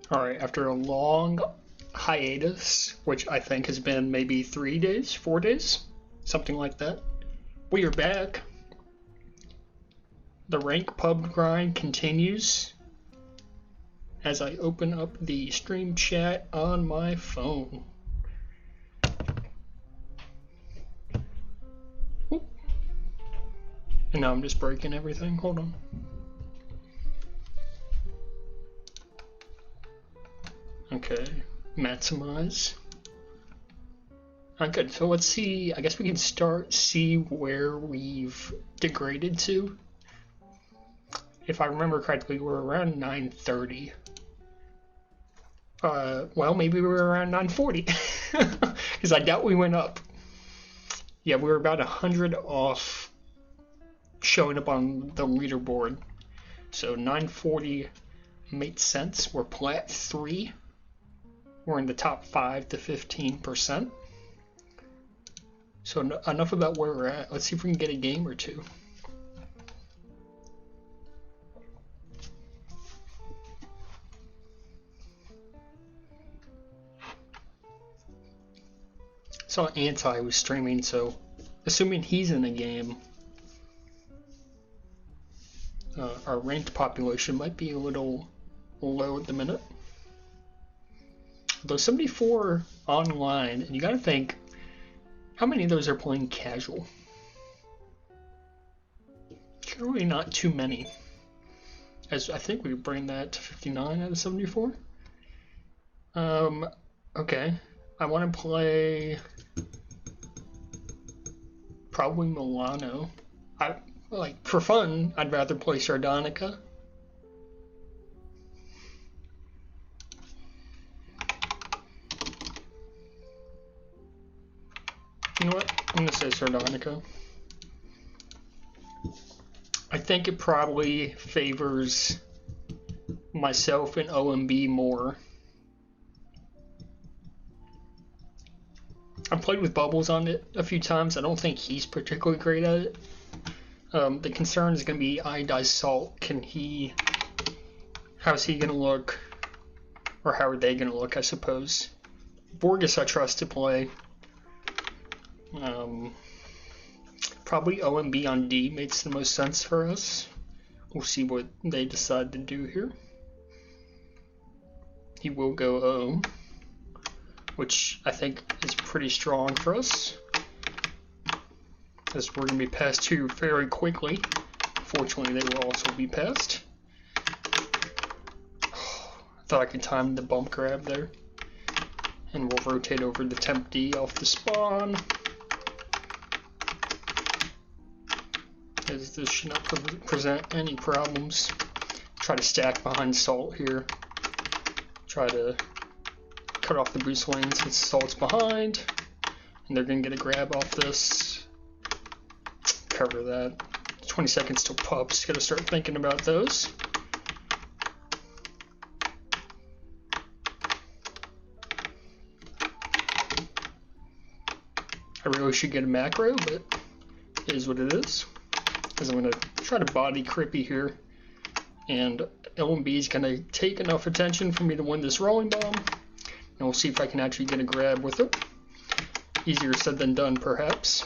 Alright, after a long hiatus, which I think has been maybe 3 days, 4 days, something like that, we are back. The rank pub grind continues as I open up the stream chat on my phone. Oop. And now I'm just breaking everything. Hold on. Okay, maximize. Alright, good. So let's see. I guess we can see where we've degraded to. If I remember correctly, we're around 930. Well, maybe we were around 940. Because I doubt we went up. Yeah, we were about 100 off showing up on the leaderboard. So 940 makes sense. We're plat 3. We're in the top 5 to 15%. So enough about where we're at. Let's see if we can get a game or two. Saw Anti was streaming, so assuming he's in the game, our ranked population might be a little low at the minute. Though 74 online, and you gotta think, how many of those are playing casual? Surely not too many. As I think we bring that to 59 out of 74. Okay. I want to play probably Milano. For fun, I'd rather play Sardonica. You know what? I'm gonna say Sardonica. I think it probably favors myself and OMB more. I've played with Bubbles on it a few times. I don't think he's particularly great at it. The concern is going to be Iodized Salt. How's he going to look? Or how are they going to look, I suppose. Borges I trust to play. Probably OMB on D makes the most sense for us. We'll see what they decide to do here. He will go O, which I think is pretty strong for us, as we're going to be passed to very quickly. Fortunately, they will also be passed. I thought I could time the bump grab there. And we'll rotate over the temp D off the spawn, as this should not present any problems. Try to stack behind Salt here. Try to cut off the boost lane since Salt's behind, and they're gonna get a grab off this. Cover that. 20 seconds till pups. Gotta start thinking about those. I really should get a macro, but it is what it is. Because I'm gonna try to body Crippy here, and LMB is gonna take enough attention for me to win this rolling bomb. And we'll see if I can actually get a grab with it. Easier said than done, perhaps.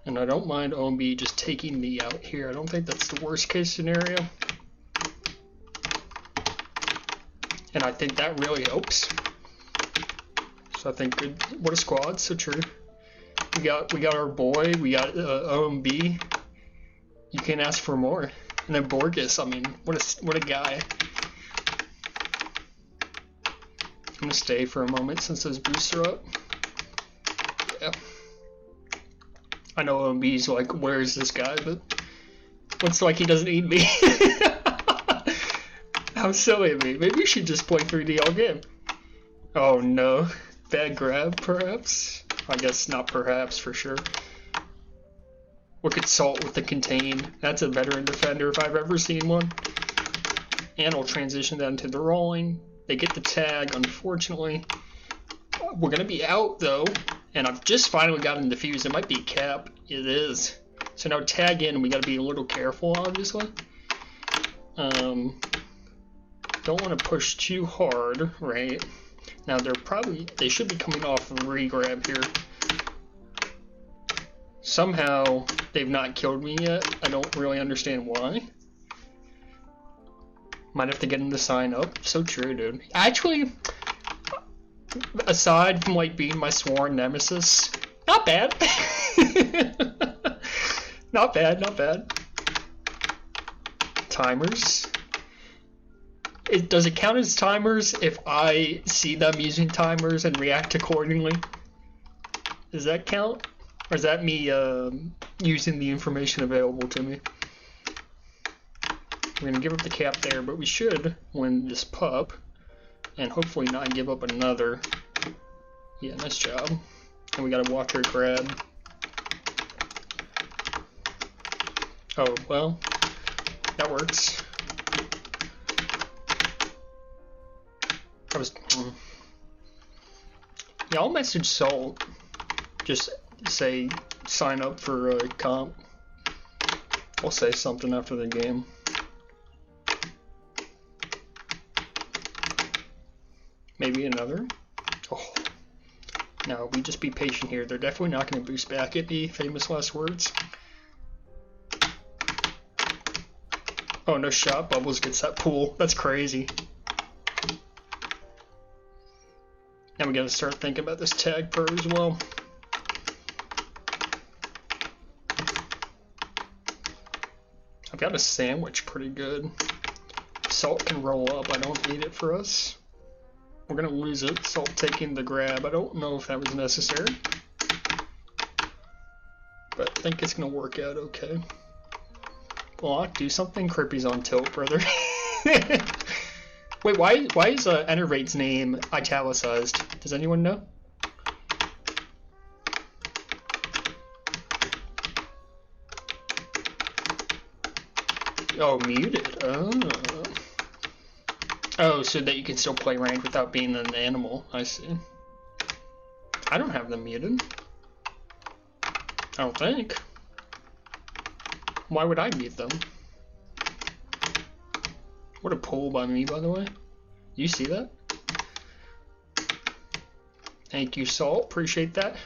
And I don't mind OMB just taking me out here. I don't think that's the worst case scenario. And I think that really helps. So I think good. What a squad, so true. We got our boy, we got OMB. You can't ask for more. And then Borges, I mean, what a guy. I'm gonna stay for a moment since those boosts are up. Yeah. I know OMB's like, where is this guy? But looks like he doesn't need me. How silly of me. Maybe we should just play 3D all game. Oh no. Bad grab, perhaps? I guess not perhaps, for sure. Look at Salt with the contain. That's a veteran defender if I've ever seen one. And I'll transition that into the rolling. They get the tag, unfortunately. We're going to be out, though. And I've just finally gotten defused. It might be cap. It is. So now tag in. We got to be a little careful, obviously. Don't want to push too hard, right? Now they should be coming off of a regrab here. Somehow they've not killed me yet. I don't really understand why. Might have to get him to sign up. So true, dude. Actually, aside from like being my sworn nemesis, not bad. Not bad, not bad. Timers. Does it count as timers if I see them using timers and react accordingly? Does that count? Or is that me using the information available to me? We're gonna give up the cap there, but we should win this pup and hopefully not give up another. Yeah, nice job. And we got a walker grab. Oh, well, that works. Yeah, I'll message Salt. Just say sign up for a comp. I'll say something after the game. Maybe another. Oh. No, we just be patient here. They're definitely not going to boost back at me. Famous last words. Oh, no shot. Bubbles gets that pool. That's crazy. Now we gotta start thinking about this tag pro as well. I've got a sandwich pretty good. Salt can roll up. I don't need it for us. We're gonna lose it. Salt taking the grab. I don't know if that was necessary, but I think it's gonna work out okay. Block, do something. Crippy's on tilt, brother. Wait, why is Enervate's name italicized? Does anyone know? Oh, muted. Oh. Oh, so that you can still play ranked without being an animal. I see. I don't have them muted. I don't think. Why would I mute them? What a pull by me, by the way. You see that? Thank you, Salt. Appreciate that.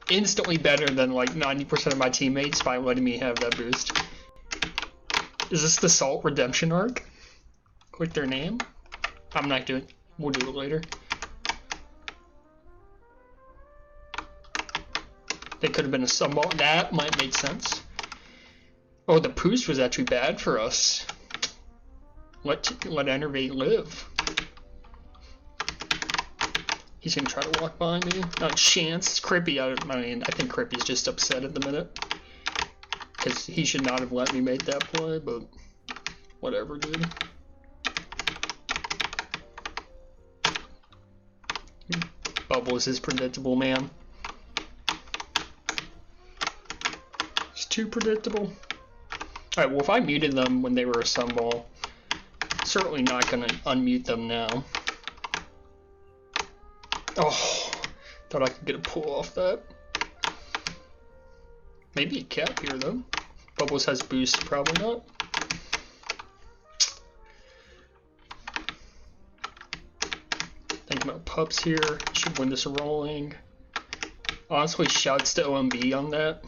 Instantly better than like 90% of my teammates by letting me have that boost. Is this the Salt redemption arc? Click their name. I'm not doing it. We'll do it later. They could have been a subball. That might make sense. Oh, the boost was actually bad for us. Let Enervate live. He's gonna try to walk behind me. Not a chance. It's Crippy. I mean, I think Crippy's just upset at the minute. Because he should not have let me make that play, but whatever, dude. Bubbles is predictable, man. It's too predictable. Alright, well, if I muted them when they were a sunball, certainly not going to unmute them now. Oh, thought I could get a pull off that. Maybe a cap here, though. Bubbles has boost, probably not. Thinking about pups here. Should win this rolling. Honestly, shouts to OMB on that.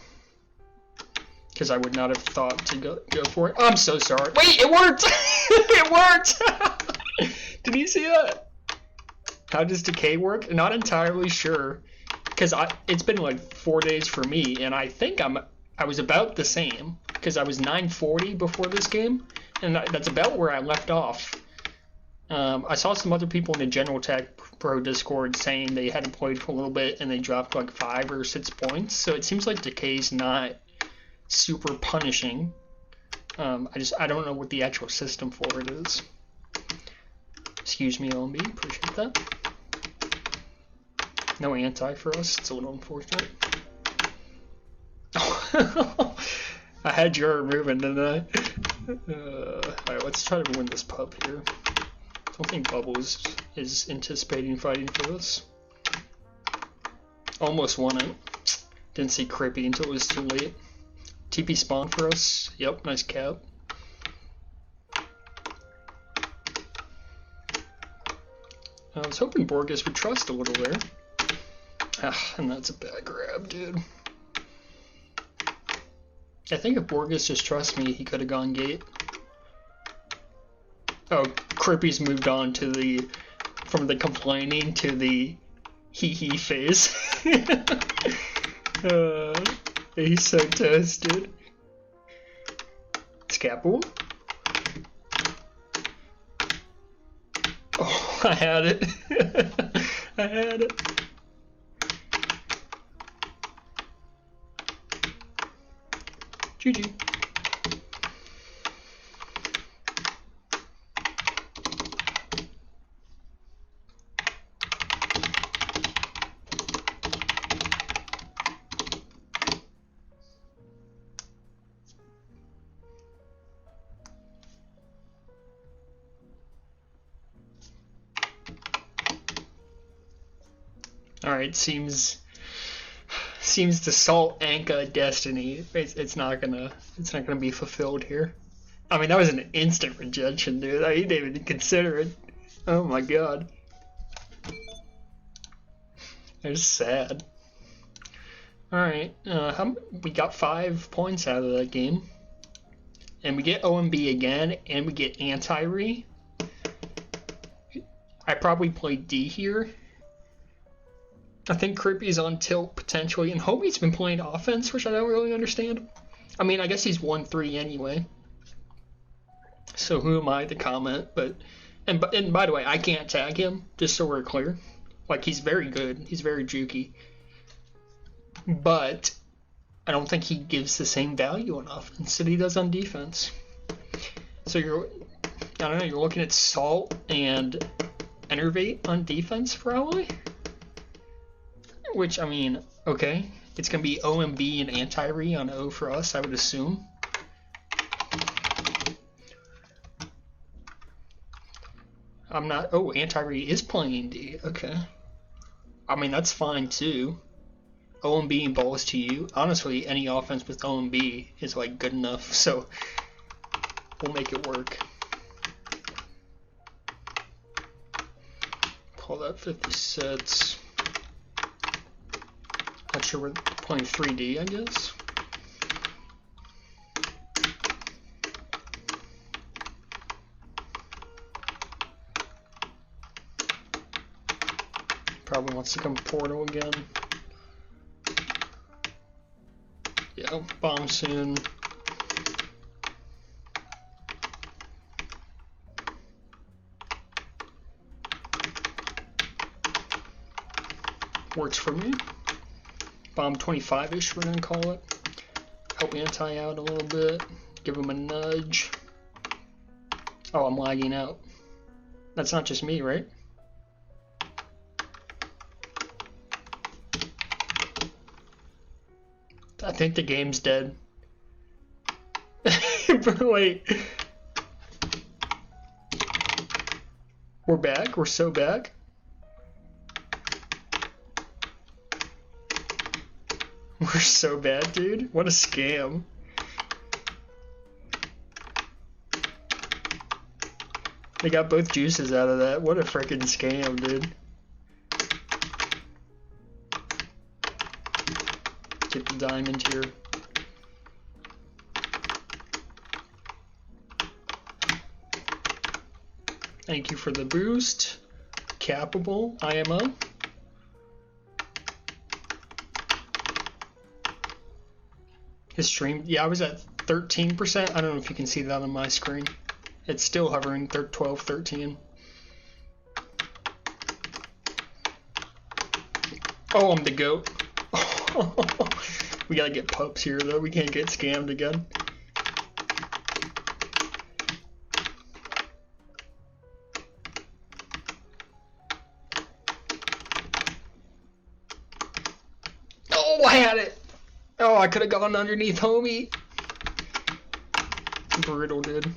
Because I would not have thought to go for it. I'm so sorry. Wait, it worked! It worked! Did you see that? How does decay work? Not entirely sure. Because it's been like 4 days for me, and I think I was about the same. Because I was 940 before this game, and that's about where I left off. I saw some other people in the General Tech Pro Discord saying they hadn't played for a little bit, and they dropped like 5 or 6 points. So it seems like decay's not super punishing. I don't know what the actual system for it is. Excuse me, OMB, appreciate that. No anti for us, it's a little unfortunate. I had your moving, didn't I? Alright, let's try to win this pup here. I don't think Bubbles is anticipating fighting for this. Almost won it. Didn't see Crippy until it was too late. TP spawn for us. Yep, nice cap. I was hoping Borges would trust a little there. Ah, and that's a bad grab, dude. I think if Borges just trusts me, he could have gone gate. Oh, Crippy's moved on to the, from the complaining to the hee-hee phase. He's so toasted. Scapple. Oh, I had it. I had it. GG. Alright, seems the Salt Anka destiny. It's not gonna be fulfilled here. I mean, that was an instant rejection, dude. I didn't even consider it. Oh my god. It was sad. Alright, we got 5 points out of that game. And we get OMB again, and we get anti-re. I probably play D here. I think Crippy's on tilt potentially, and Homie's been playing offense, which I don't really understand. I mean, I guess he's 1-3 anyway. So who am I to comment? But and by the way, I can't tag him, just so we're clear. Like, he's very good. He's very jukey. But I don't think he gives the same value on offense that he does on defense. So you're looking at Salt and Enervate on defense probably? Which, I mean, okay. It's going to be OMB and anti-re on O for us, I would assume. I'm not... Oh, anti-re is playing D. Okay. I mean, that's fine, too. OMB and balls to you. Honestly, any offense with OMB is, like, good enough, so we'll make it work. Call that 50 sets. Not sure we're playing 3D, I guess. Probably wants to come portal again. Yeah, bomb soon. Works for me. Bomb 25-ish, we're gonna call it. Help anti out a little bit. Give him a nudge. Oh, I'm lagging out. That's not just me, right? I think the game's dead. Wait. We're back? We're so back? We're so bad, dude. What a scam. They got both juices out of that. What a freaking scam, dude. Get the diamond here. Thank you for the boost. Capable, IMO. His stream, yeah, I was at 13%. I don't know if you can see that on my screen. It's still hovering 12, 13. Oh, I'm the GOAT. We gotta get pups here, though. We can't get scammed again. Oh, I had it! Oh, I could have gone underneath Homie. Brutal, dude.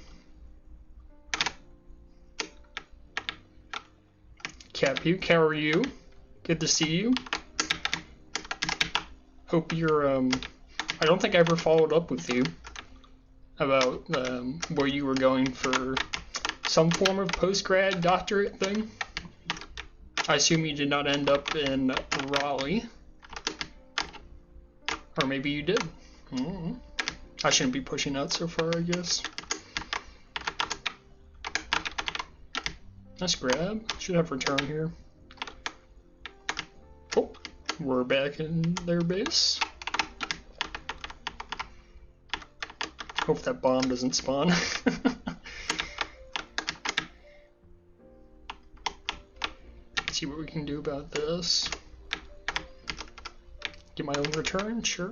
Capu, how are you? Good to see you. Hope you're, I don't think I ever followed up with you about where you were going for some form of post-grad doctorate thing. I assume you did not end up in Raleigh. Or maybe you did. I shouldn't be pushing out so far, I guess. Nice grab. Should have return here. Oh, we're back in their base. Hope that bomb doesn't spawn. See what we can do about this. Get my own return, sure.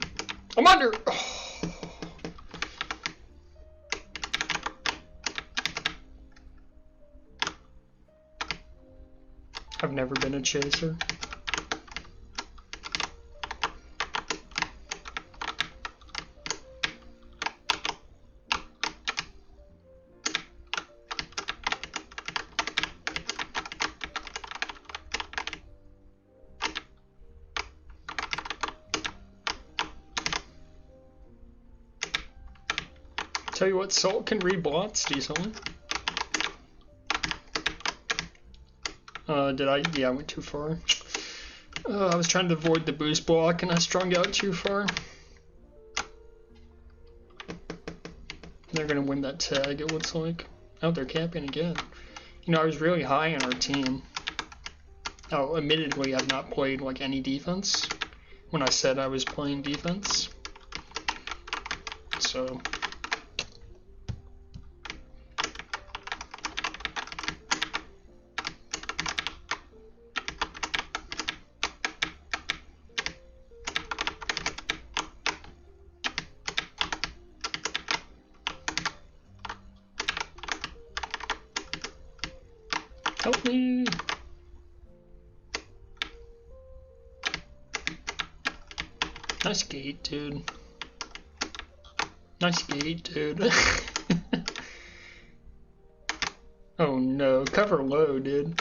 I'm under! Oh. I've never been a chaser. Tell you what, Salt can read blocks decently. Did I? Yeah, I went too far. I was trying to avoid the boost block and I strung out too far. They're gonna win that tag, it looks like. Oh, they're camping again. You know, I was really high on our team. Oh, admittedly, I've not played like any defense when I said I was playing defense. So. Help me! Nice gate, dude. Nice gate, dude. Oh no, cover low, dude.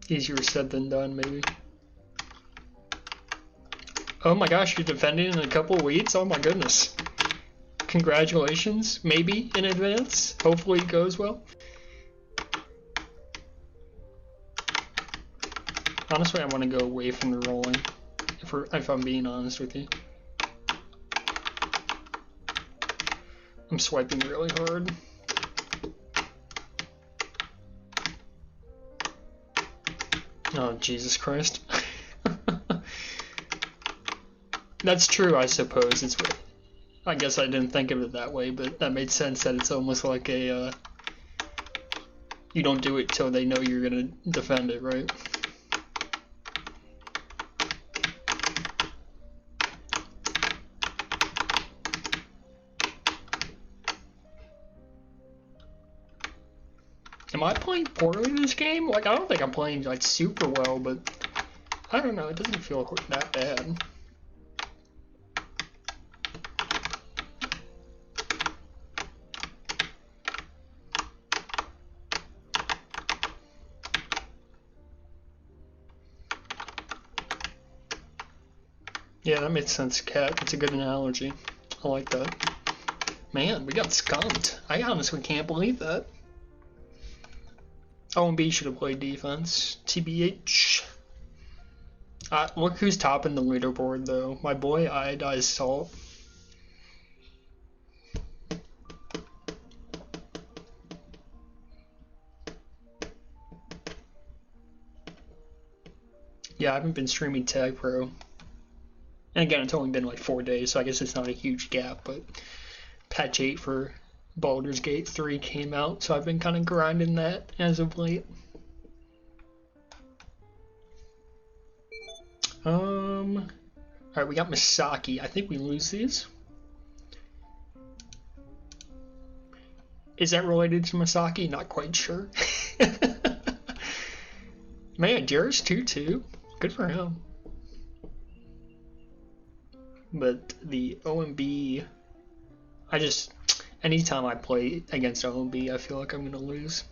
Easier said than done, maybe. Oh my gosh, you're defending in a couple weeks? Oh my goodness. Congratulations, maybe in advance. Hopefully it goes well. Honestly, I want to go away from the rolling, if I'm being honest with you. I'm swiping really hard. Oh, Jesus Christ. That's true, I suppose. I guess I didn't think of it that way, but that made sense that it's almost like a, you don't do it till they know you're gonna defend it, right? Am I playing poorly this game? Like, I don't think I'm playing, like, super well, but I don't know, it doesn't feel that bad. Yeah, that makes sense, Cat. That's a good analogy. I like that. Man, we got skunked. I honestly can't believe that. OMB should have played defense. TBH. Look who's topping the leaderboard, though. My boy, Iodized Salt. Yeah, I haven't been streaming Tag Pro. And again, it's only been like 4 days, so I guess it's not a huge gap, but patch 8 for Baldur's Gate 3 came out, so I've been kind of grinding that as of late. Alright, we got Misaki. I think we lose these. Is that related to Misaki? Not quite sure. Man, Jared's 2-2. Good for him. But the OMB, anytime I play against OMB, I feel like I'm gonna lose.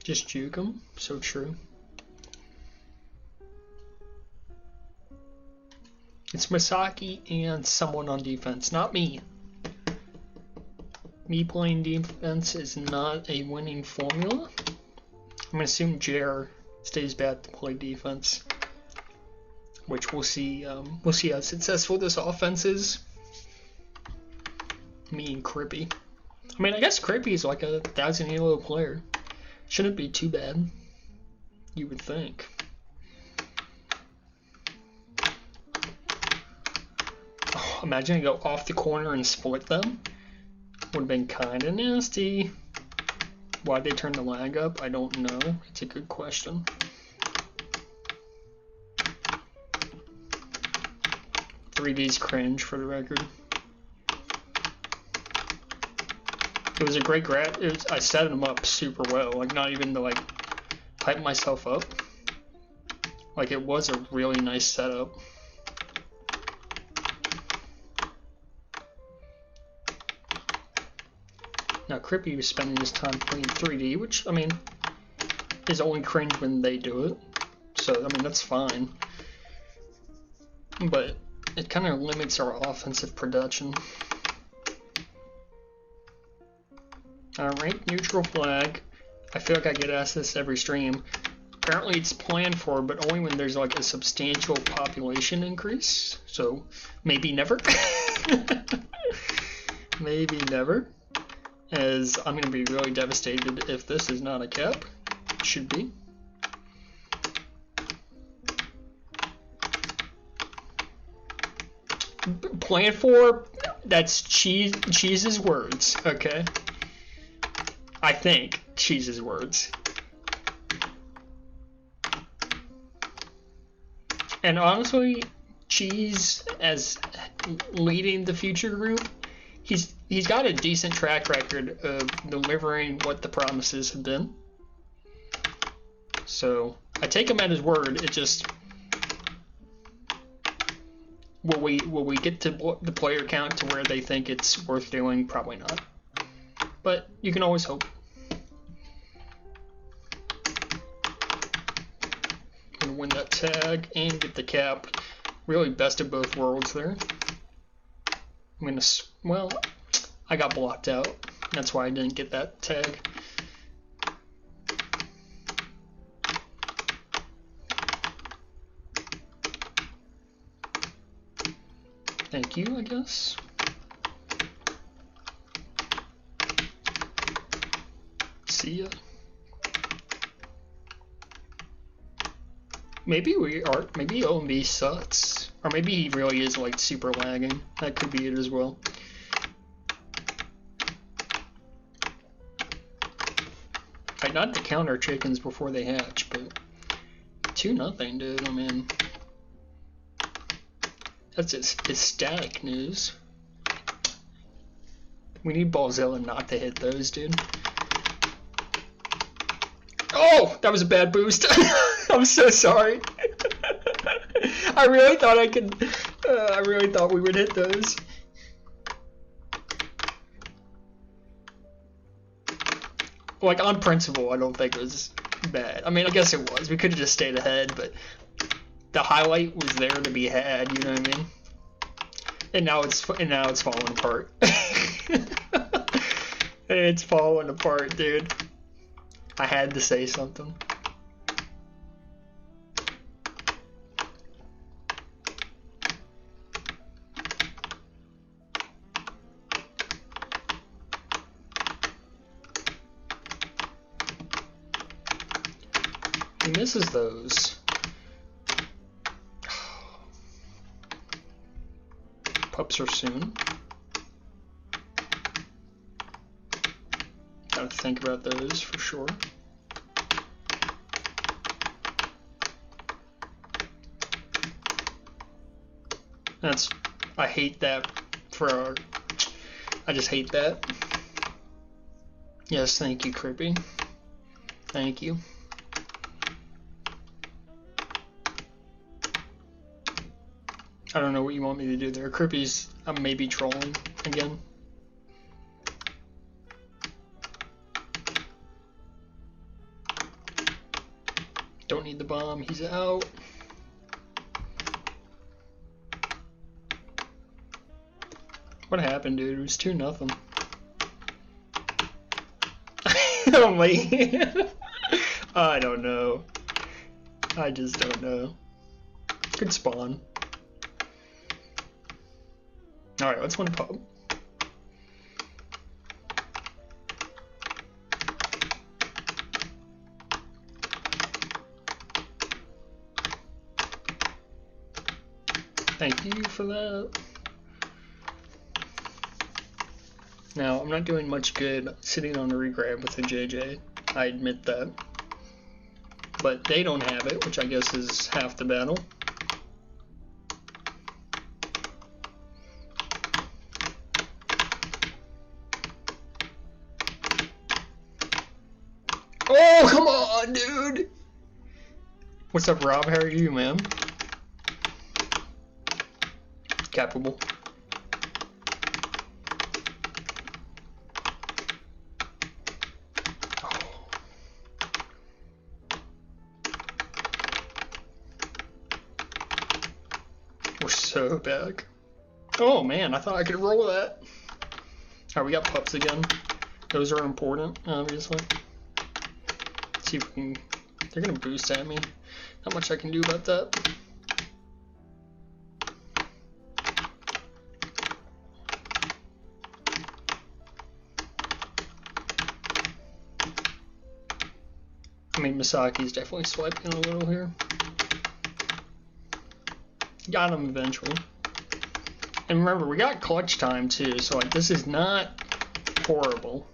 Just juke him. So true. It's Masaki and someone on defense, not me. Me playing defense is not a winning formula. I'm gonna assume Jer stays back to play defense, which we'll see. We'll see how successful this offense is. Me and Crippy. I mean, I guess Crippy is like a 1,000 elo player. Shouldn't be too bad. You would think. Oh, imagine I go off the corner and split them. Would have been kind of nasty. Why'd they turn the lag up? I don't know. It's a good question. .3D's cringe for the record. It was a great grab. I set him up super well. Like, not even to like hype myself up. Like, it was a really nice setup. Now, Crippy was spending his time playing .3D, which, I mean, is only cringe when they do it. So, I mean, that's fine. But it kind of limits our offensive production. Alright, neutral flag. I feel like I get asked this every stream. Apparently it's planned for, but only when there's like a substantial population increase. So, maybe never. Maybe never. As I'm going to be really devastated if this is not a cap. It should be. Plan for, that's Cheese's words, okay? I think Cheese's words. And honestly, Cheese, as leading the future group, he's got a decent track record of delivering what the promises have been. So I take him at his word. It just, will we get to the player count to where they think it's worth doing? Probably not. But you can always hope. Gonna win that tag and get the cap. Really best of both worlds there. I'm gonna, well, I got blocked out. That's why I didn't get that tag. Thank you, I guess. See ya. Maybe we are. Maybe OMB sucks, or maybe he really is like super lagging. That could be it as well. I'd not to counter chickens before they hatch, but 2-0, dude. I mean, that's ecstatic news. We need Ballzilla not to hit those, dude. Oh, that was a bad boost. I'm so sorry. I really thought I could. I really thought we would hit those. Like, on principle, I don't think it was bad. I mean, I guess it was. We could have just stayed ahead, but the highlight was there to be had. You know what I mean? And now it's falling apart. It's falling apart, dude. I had to say something. He misses those. Pups are soon. Gotta think about those for sure. I hate that I just hate that. Yes, thank you, Crippy. Thank you. I don't know what you want me to do there. Crippy's, I'm maybe trolling again. Don't need the bomb. He's out. What happened, dude? It was 2-0. Oh man. I don't know. I just don't know. Good spawn. Alright, let's win a pub. Thank you for that. Now, I'm not doing much good sitting on a regrab with a JJ. I admit that. But they don't have it, which I guess is half the battle. Oh, come on, dude! What's up, Rob? How are you, man? Capable. We're so back. Oh man, I thought I could roll that. Alright, we got pups again. Those are important, obviously. Let's see if we can... They're gonna boost at me. Not much I can do about that. I mean, Masaki's definitely swiping a little here. Got him eventually. And remember, we got clutch time too, so like this is not horrible.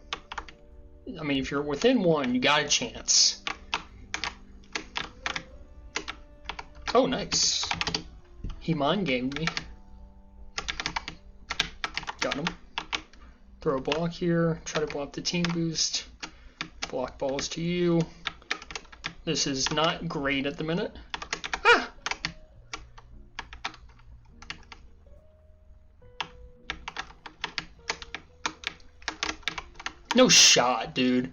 I mean, if you're within one, you got a chance. Oh, nice. He mind gamed me. Got him. Throw a block here. Try to block the team boost. Block balls to you. This is not great at the minute. Ah! No shot, dude.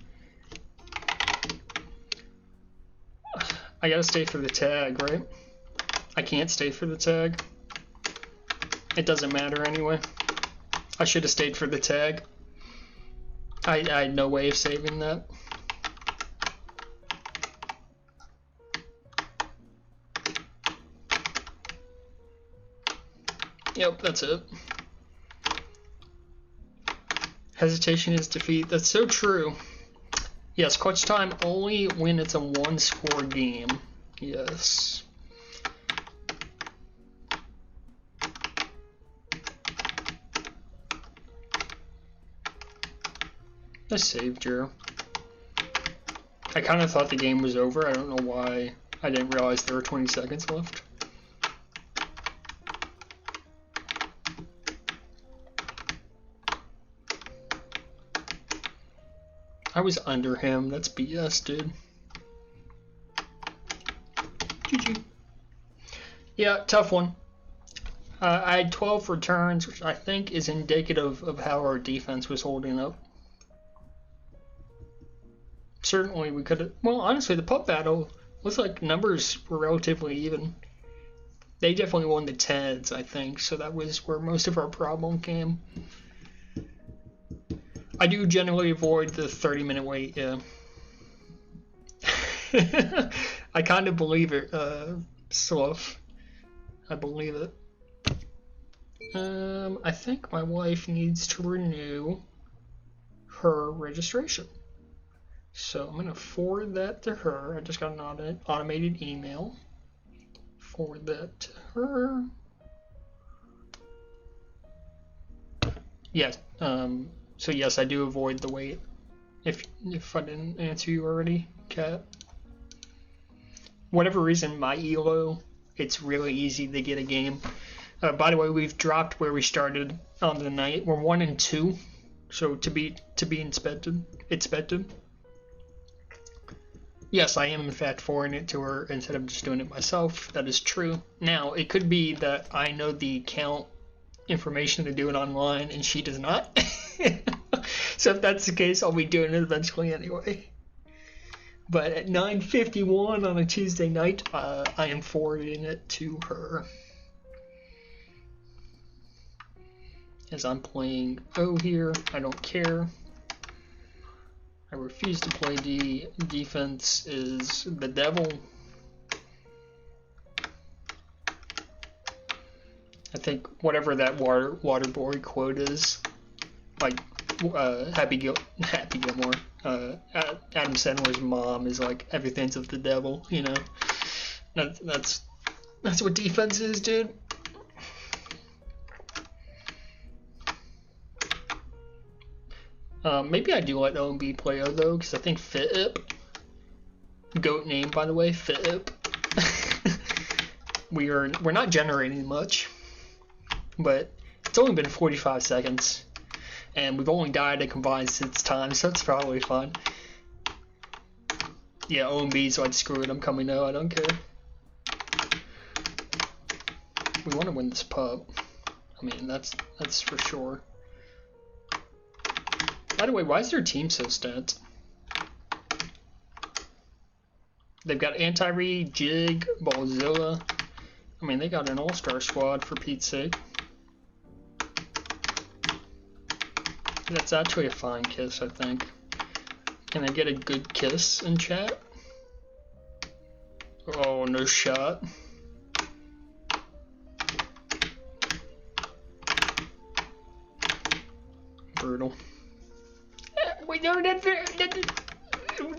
I gotta stay for the tag, right? I can't stay for the tag. It doesn't matter anyway. I should have stayed for the tag. I had no way of saving that. Yep, that's it. Hesitation is defeat. That's so true. Yes, clutch time only when it's a one-score game. Yes. I saved Jero. I kind of thought the game was over. I don't know why I didn't realize there were 20 seconds left. I was under him. That's BS, dude. GG. Yeah, tough one. I had 12 returns, which I think is indicative of how our defense was holding up. Certainly we could have... Well, honestly, the pup battle looks like numbers were relatively even. They definitely won the Teds, I think, so that was where most of our problem came. I do generally avoid the 30-minute wait, yeah. I kind of believe it, Slough. I believe it. I think my wife needs to renew her registration. So I'm going to forward that to her. I just got an automated email. Forward that to her. Yes, so yes, I do avoid the wait. If I didn't answer you already, Kat. Whatever reason, my ELO, it's really easy to get a game. By the way, we've dropped where we started on the night. We're 1-2, so to be expected. Yes, I am in fact forwarding it to her instead of just doing it myself. That is true. Now, it could be that I know the account information to do it online and she does not. So if that's the case, I'll be doing it eventually anyway. But at 9:51 on a Tuesday night, I am forwarding it to her. As I'm playing O here, I don't care. I refuse to play D. Defense is the devil. I think whatever that Waterboy quote is, like Happy Gilmore, Adam Sandler's mom is like, everything's of the devil, you know. That's what defense is, dude. Maybe I do let OMB play O though, because I think FitIp, goat name by the way, FitIp. We're not generating much, but it's only been 45 seconds, and we've only died a combined 6 times, so it's probably fine. Yeah, OMB, so I'd screw it. I'm coming O. I don't care. We want to win this pub. I mean, that's for sure. By the way, why is their team so stacked? They've got Anti-Re, Jig, Ballzilla. I mean, they got an all-star squad, for Pete's sake. That's actually a fine kiss, I think. Can I get a good kiss in chat? Oh, no shot. Brutal. Wait, no,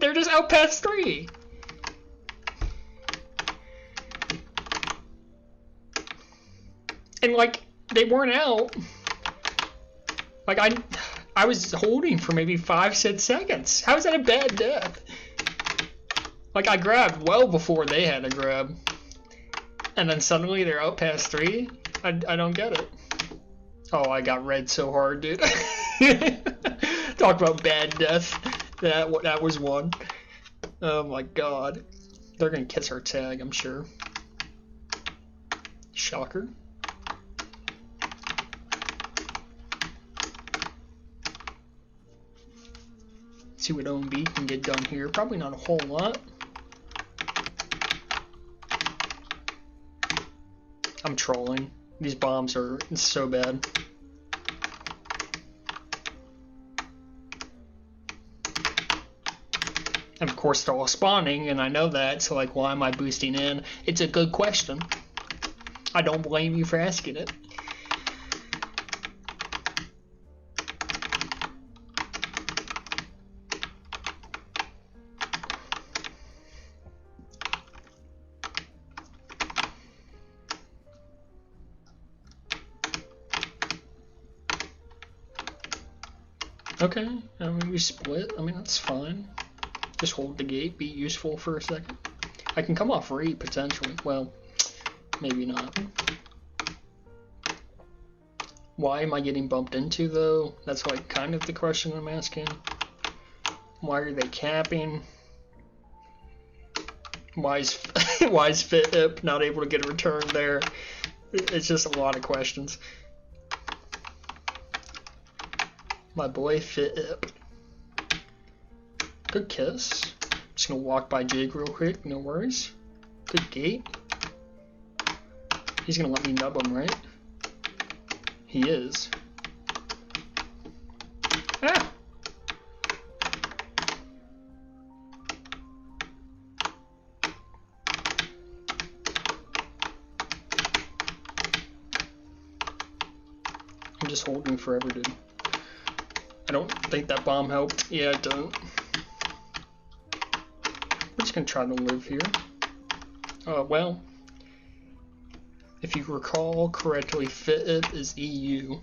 they're just out past 3. And like, they weren't out. Like, I was holding for maybe 5-6 seconds. How is that a bad death? Like, I grabbed well before they had a grab. And then suddenly they're out past 3? I don't get it. Oh, I got red so hard, dude. Talk about bad death. That was one. Oh my god. They're gonna kiss our tag, I'm sure. Shocker. See what OMB can get done here. Probably not a whole lot. I'm trolling. These bombs are so bad. And of course they're all spawning, and I know that, so like, why am I boosting in? It's a good question. I don't blame you for asking it. Okay, I mean, we split. I mean, that's fine. Just hold the gate, be useful for a second. I can come off re, potentially. Well, maybe not. Why am I getting bumped into, though? That's, like, kind of the question I'm asking. Why are they capping? Why is FitIp not able to get a return there? It's just a lot of questions. My boy FitIp. Good kiss. Just gonna walk by Jig real quick, no worries. Good gate. He's gonna let me nub him, right? He is. Ah! I'm just holding forever, dude. I don't think that bomb helped. Yeah, it don't. We're just gonna try to live here. Well, if you recall correctly, FitIp is EU.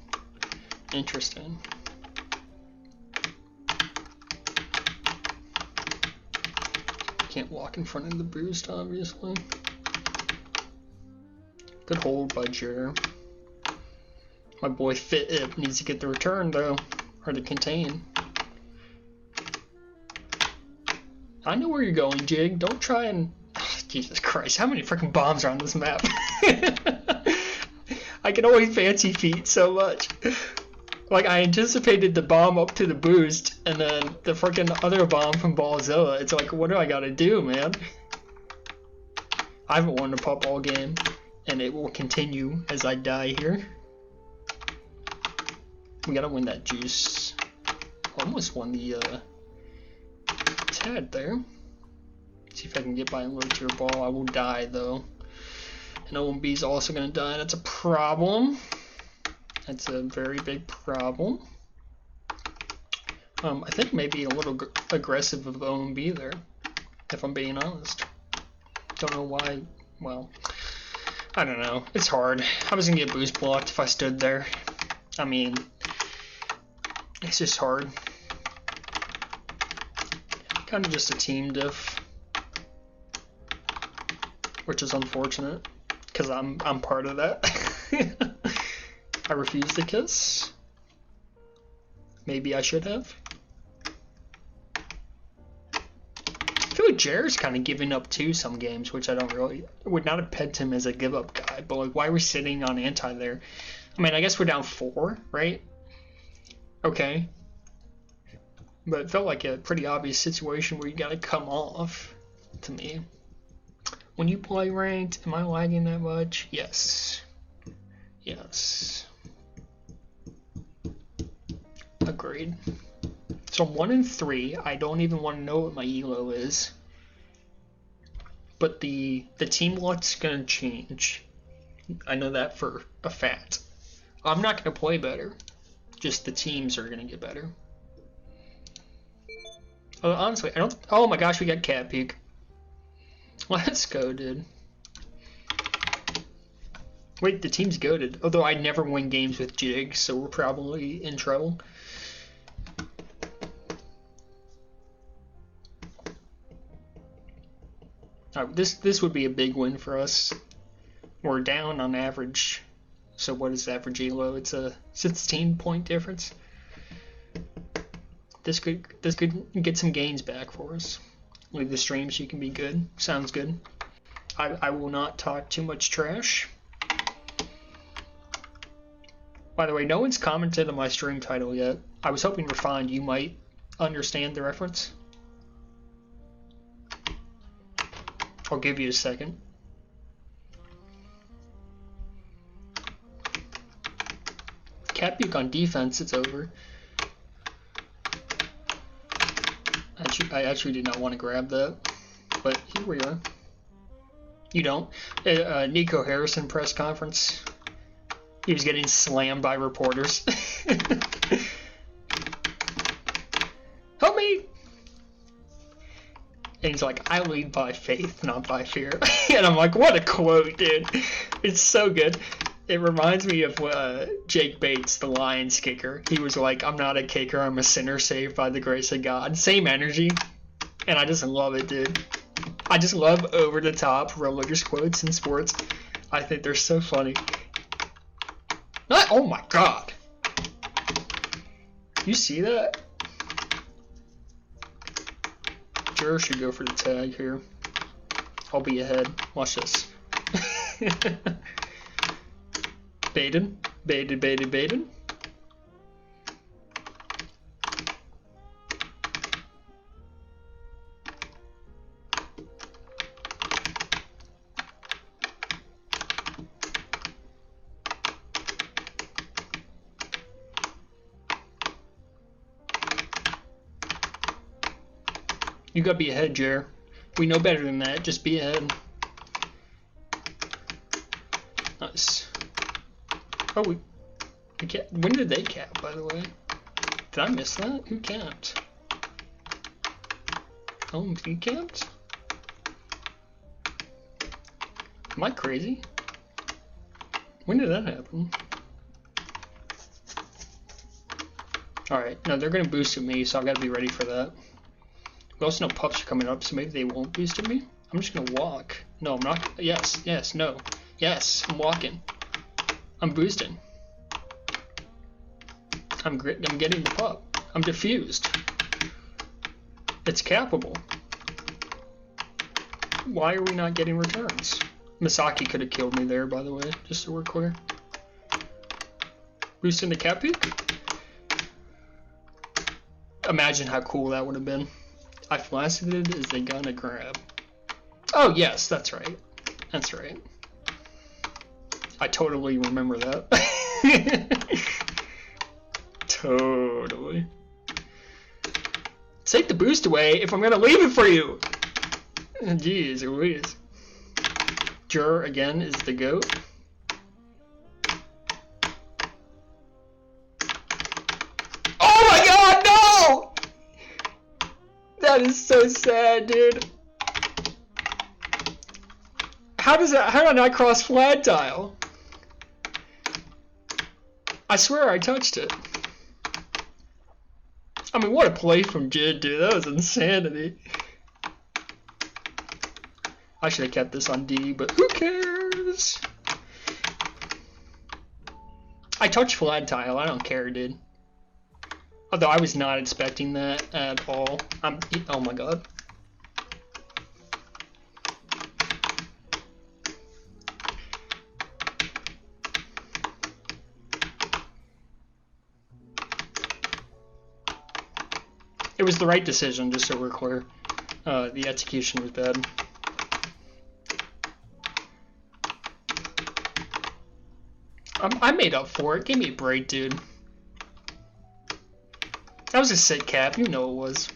Interesting. Can't walk in front of the boost, obviously. Good hold by Jer. My boy FitIp needs to get the return, though. Or the contain. I know where you're going, Jig. Don't try and... Oh, Jesus Christ, how many freaking bombs are on this map? I can only fancy feet so much. Like, I anticipated the bomb up to the boost, and then the freaking other bomb from Ballzilla. It's like, what do I gotta do, man? I haven't won a pup all game, and it will continue as I die here. We gotta win that juice. Almost won the Tad there. See if I can get by and low tier ball. I will die though. And OMB is also gonna die. That's a problem. That's a very big problem. I think maybe a little aggressive of OMB there, if I'm being honest. Don't know why. Well, I don't know. It's hard. I was gonna get boost blocked if I stood there. I mean, it's just hard. Kind of just a team diff, which is unfortunate because I'm part of that. I refuse to kiss. Maybe I should have. I feel like Jared's kind of giving up too some games, which I don't really would not have pegged him as a give up guy. But like, why are we sitting on anti there? I mean, I guess we're down 4, right? Okay. But it felt like a pretty obvious situation where you gotta come off, to me. When you play ranked, am I lagging that much? Yes. Yes. Agreed. So I'm 1-3. I don't even want to know what my elo is. But the team luck's gonna change. I know that for a fact. I'm not gonna play better. Just the teams are gonna get better. Honestly, I don't. Oh my gosh, we got Cat Peak. Let's go, dude. Wait, the team's goated. Although I never win games with Jig, so we're probably in trouble. This would be a big win for us. We're down on average. So what is average elo? It's a 16-point difference. This could get some gains back for us. Leave the stream so you can be good. Sounds good. I will not talk too much trash. By the way, no one's commented on my stream title yet. I was hoping Refined you might understand the reference. I'll give you a second. Cat Peak on defense, it's over. I actually did not want to grab that, but here we are. You don't. Nico Harrison press conference. He was getting slammed by reporters. Help me! And he's like, I lead by faith, not by fear. And I'm like, what a quote, dude. It's so good. It reminds me of Jake Bates, the Lions kicker. He was like, I'm not a kicker, I'm a sinner saved by the grace of God. Same energy. And I just love it, dude. I just love over-the-top religious quotes in sports. I think they're so funny. Oh my god. You see that? Sure should go for the tag here. I'll be ahead. Watch this. Baited. Baited, baited, baited. You gotta be ahead, Jer. We know better than that. Just be ahead. Nice. Oh, we when did they cap, by the way? Did I miss that? Who capped? Oh, he capped? Am I crazy? When did that happen? Alright, no, they're gonna boost at me, so I've gotta be ready for that. We also know pups are coming up, so maybe they won't boost at me. I'm just gonna walk. No, I'm not. Yes, yes, no. Yes, I'm walking. I'm boosting. I'm getting the pup. I'm diffused. It's capable. Why are we not getting returns? Misaki could have killed me there, by the way, just so we're clear. Boosting the Cat Peak. Imagine how cool that would have been. I flaccid is they gonna grab. Oh yes, that's right. That's right. I totally remember that. Totally. Take the boost away if I'm gonna leave it for you. Jeez Louise. Jur again is the GOAT. Oh my god, no! That is so sad, dude. How did I not cross flat tile? I swear I touched it. I mean, what a play from Jid, dude. That was insanity. I should have kept this on D, but who cares? I touched flat tile. I don't care, dude. Although I was not expecting that at all. Oh my god. It was the right decision, just so we're clear. The execution was bad. I made up for it. Give me a break, dude. That was a sick cap. You know it was.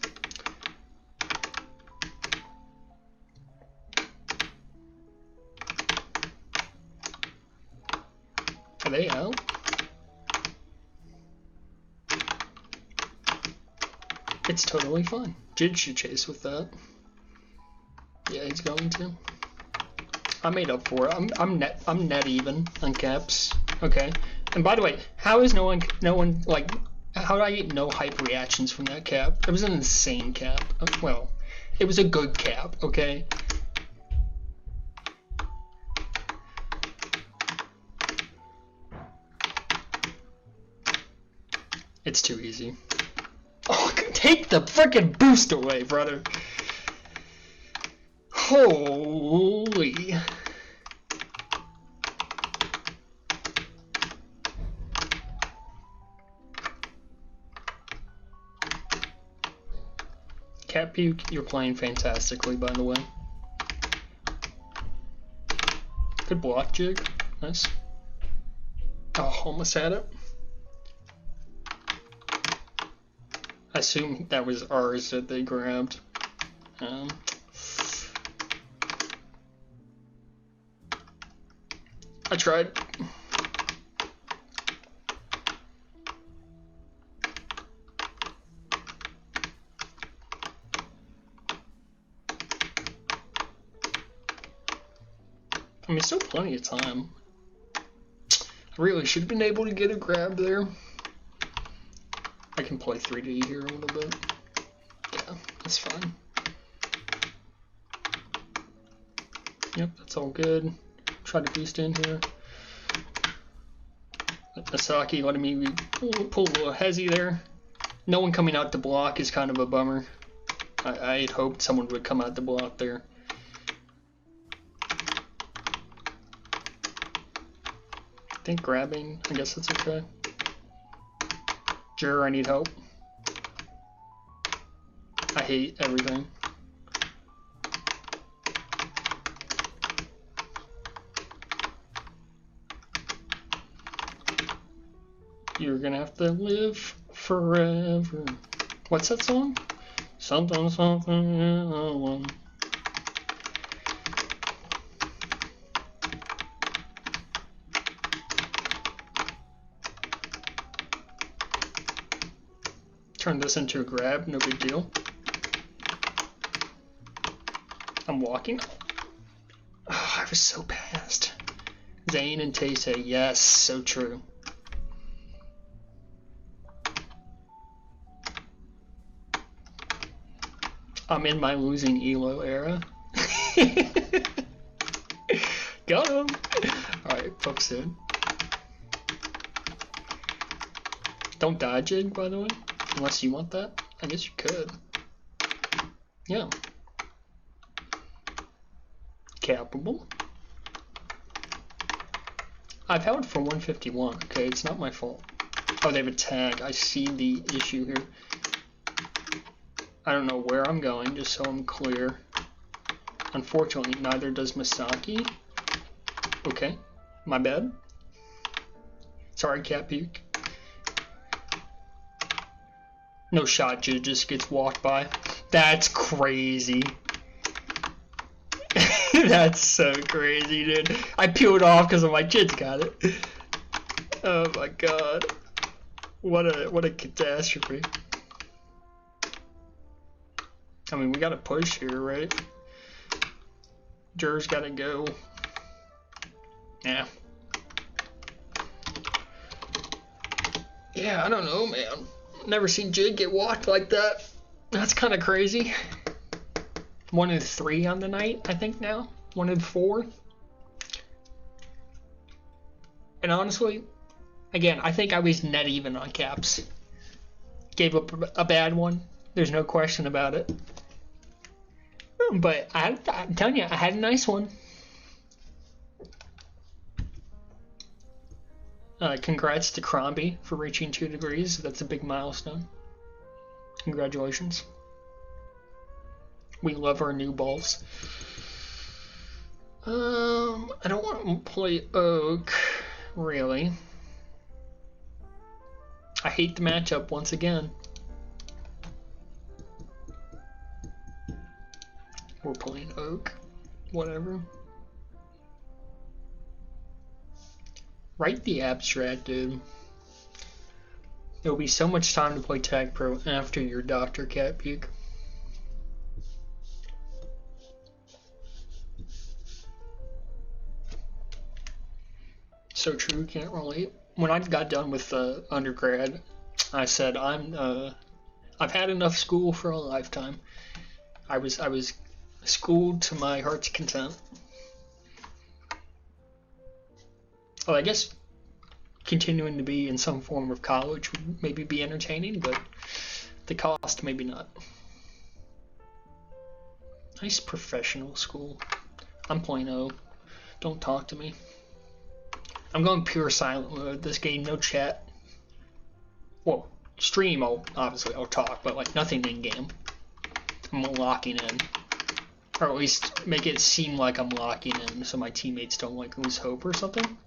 Are they out? It's totally fine. Jid should chase with that. Yeah, he's going to. I made up for it. I'm net even on caps. Okay. And by the way, how is no one like, how did I get no hype reactions from that cap? It was an insane cap. Well, it was a good cap, okay? It's too easy. Oh, take the frickin' boost away, brother. Holy. Cat Puke, you're playing fantastically, by the way. Good block, Jig. Nice. Oh, almost had it. I assume that was ours that they grabbed. I tried. I mean, still plenty of time. I really should have been able to get a grab there. I can play 3D here a little bit. Yeah, that's fine. Yep, that's all good. Try to boost in here. Asaki letting me pull a little hezzy there. No one coming out to block is kind of a bummer. I had hoped someone would come out to block there. I think grabbing, I guess that's okay. Jur, I need help. I hate everything. You're gonna have to live forever. What's that song? Something, something, Turn this into a grab, no big deal. I'm walking. Oh, I was so past. Zane and Tay say yes, so true. I'm in my losing Elo era. Got him! Alright, focus in. Don't die, Jig, by the way. Unless you want that. I guess you could. Yeah. Capable. I've held for 151. Okay, it's not my fault. Oh, they have a tag. I see the issue here. I don't know where I'm going, just so I'm clear. Unfortunately, neither does Misaki. Okay, my bad. Sorry, Cat Puke. No shot, Jid just gets walked by. That's crazy. That's so crazy, dude. I peeled off because of my Jid's got it. Oh my god. What a catastrophe. I mean, we gotta push here, right? Jur's gotta go. Yeah. Yeah, I don't know, man. Never seen Jid get walked like that. That's kind of crazy. 1 in 3 on the night, I think now. 1 in 4. And honestly, again, I think I was net even on caps. Gave up a bad one. There's no question about it. But I'm telling you, I had a nice one. Congrats to Crombie for reaching 2 degrees. That's a big milestone. Congratulations. We love our new balls. I don't want to play Oak, really. I hate the matchup once again. We're playing Oak. Whatever. Write the abstract, dude. There'll be so much time to play Tag Pro after your Dr. Cat Puke. So true, can't relate. When I got done with undergrad, I said I've had enough school for a lifetime. I was schooled to my heart's content. Well, I guess continuing to be in some form of college would maybe be entertaining, but the cost maybe not. Nice professional school. I'm playing O. Don't talk to me. I'm going pure silent mode this game, no chat. Well, stream, obviously I'll talk, but like nothing in game. I'm locking in. Or at least make it seem like I'm locking in so my teammates don't like lose hope or something.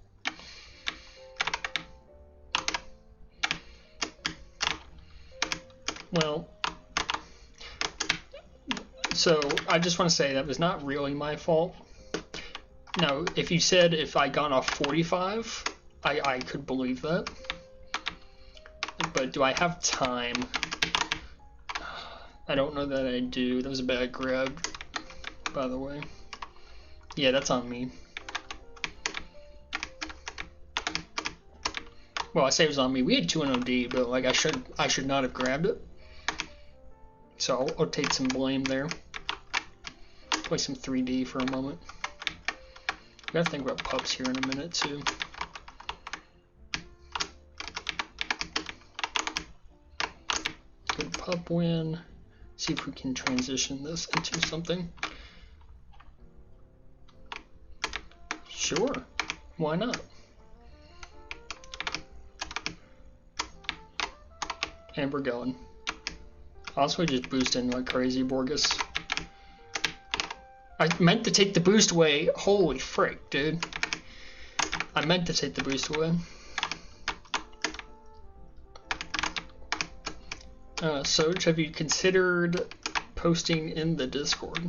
Well, so I just want to say that was not really my fault. Now, if you said if I got off 45, I could believe that. But do I have time? I don't know that I do. That was a bad grab, by the way. Yeah, that's on me. Well, I say it was on me. We had 2 in OD, but like I should not have grabbed it. So I'll take some blame there. Play some 3D for a moment. We gotta think about pups here in a minute too. Good pup win. See if we can transition this into something. Sure, why not? And we're going. Also, just boost in like crazy, Borges. I meant to take the boost away. Holy frick, dude. I meant to take the boost away. Soj, have you considered posting in the Discord?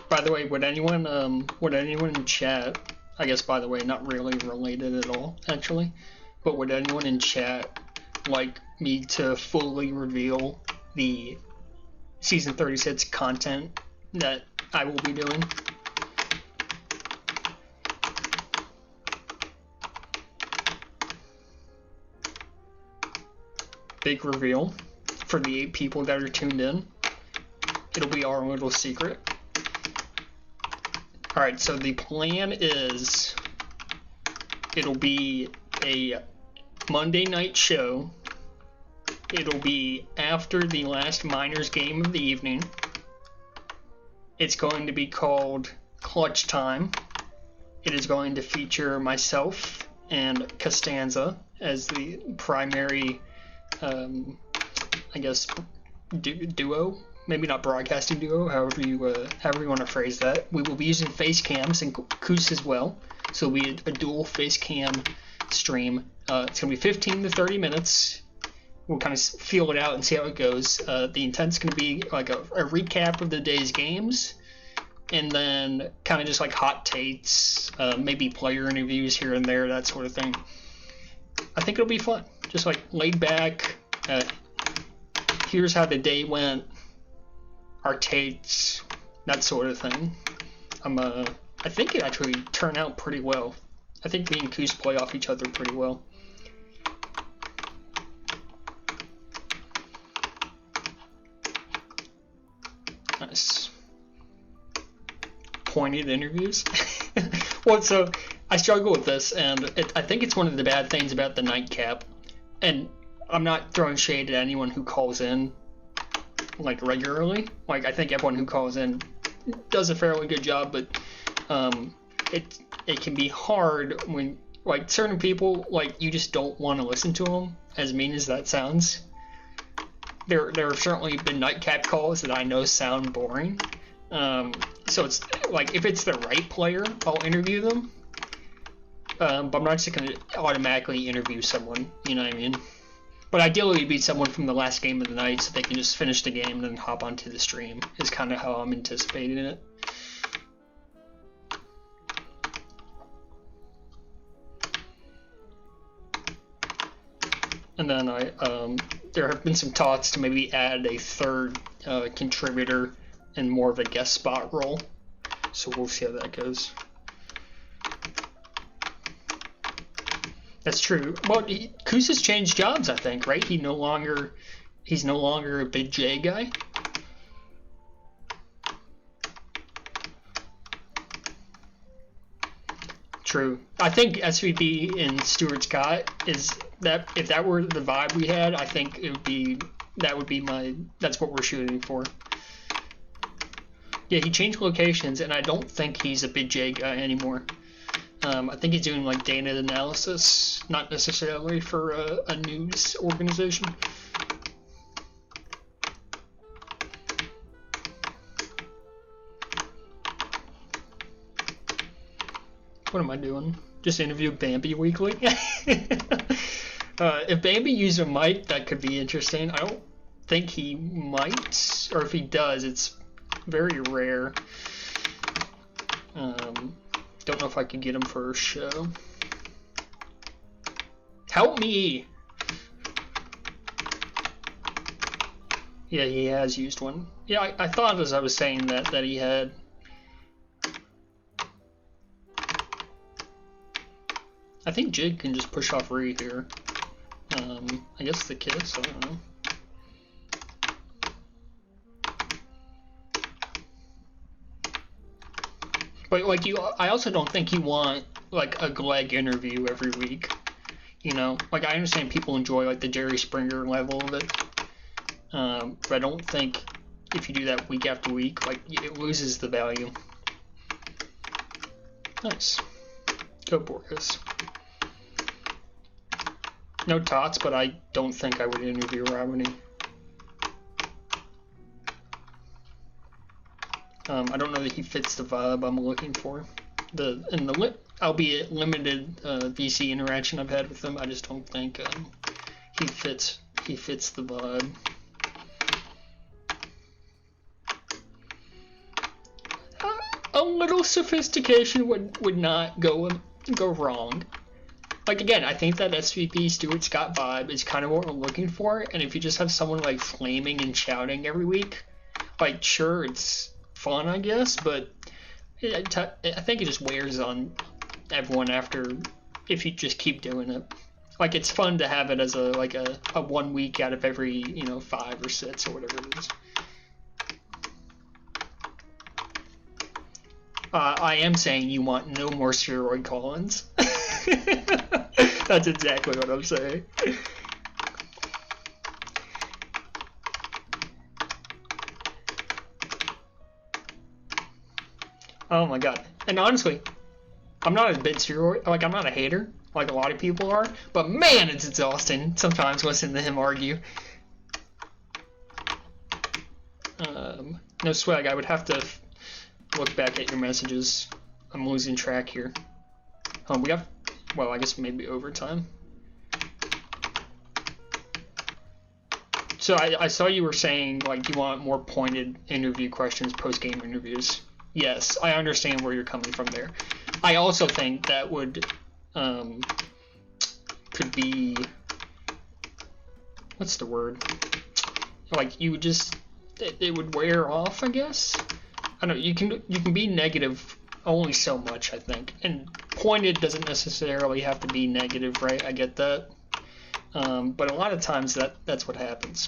By the way, would anyone in chat, I guess by the way, not really related at all, actually, but would anyone in chat like me to fully reveal the Season 36 content that I will be doing? Big reveal for the 8 people that are tuned in. It'll be our little secret. Alright, so the plan is it'll be a Monday night show. It'll be after the last Miners game of the evening. It's going to be called Clutch Time. It is going to feature myself and Costanza as the primary, I guess, duo. Maybe not broadcasting duo, however you want to phrase that. We will be using face cams and Koos as well. So it'll be a dual face cam stream. It's going to be 15 to 30 minutes. We'll kind of feel it out and see how it goes. The intent's going to be like a recap of the day's games, and then kind of just like hot takes, maybe player interviews here and there, that sort of thing. I think it'll be fun. Just like laid back. Here's how the day went. Our takes, that sort of thing. I think it actually turned out pretty well. I think me and Koos play off each other pretty well. Nice. Pointed interviews. Well, so I struggle with this, and I think it's one of the bad things about the nightcap. And I'm not throwing shade at anyone who calls in like regularly. Like, I think everyone who calls in does a fairly good job, but it can be hard when like certain people, like, you just don't want to listen to them, as mean as that sounds. There have certainly been nightcap calls that I know sound boring. So it's like, if it's the right player, I'll interview them. But I'm not just going to automatically interview someone, you know what I mean? But ideally it'd be someone from the last game of the night so they can just finish the game and then hop onto the stream, is kind of how I'm anticipating it. And then there have been some talks to maybe add a third contributor in more of a guest spot role. So we'll see how that goes. That's true. Well, Koos has changed jobs, I think, right? He's no longer a Big J guy. True. I think SVP in Stuart Scott is that, if that were the vibe we had, I think that's what we're shooting for. Yeah, he changed locations, and I don't think he's a Big J guy anymore. I think he's doing like data analysis, not necessarily for a news organization. What am I doing? Just interview Bambi weekly? If Bambi used a mic, that could be interesting. I don't think he might, or if he does, it's very rare. Don't know if I could get him for a show. Help me! Yeah, he has used one. Yeah, I thought as I was saying that he had. I think Jig can just push off Ree here. I guess the kiss, I don't know. But like I also don't think you want like a Gleg interview every week. You know, like I understand people enjoy like the Jerry Springer level of it, but I don't think if you do that week after week, like it loses the value. Nice, go Borges. No tots, but I don't think I would interview Romney. I don't know that he fits the vibe I'm looking for. Albeit limited VC interaction I've had with him, I just don't think he fits the vibe. A little sophistication would not go wrong. Like, again, I think that SVP Stuart Scott vibe is kind of what we're looking for, and if you just have someone like flaming and shouting every week, like, sure, it's fun, I guess, but I think it just wears on everyone if you just keep doing it. Like, it's fun to have it as a 1 week out of every 5 or 6 or whatever it is. I am saying you want no more steroid call-ins. That's exactly what I'm saying. Oh my god. And honestly, I'm not a big steroid, I'm not a hater. like a lot of people are. But man, it's exhausting sometimes listening to him argue. No swag, I would have to look back at your messages. I'm losing track here. We have, well, I guess maybe overtime. So I saw you were saying, like, you want more pointed interview questions, post-game interviews. Yes, I understand where you're coming from there. I also think that would, could be, what's the word? Like, you would just, it would wear off, I guess? I don't know, you can be negative only so much, I think. And pointed doesn't necessarily have to be negative, right? I get that. But a lot of times that's what happens.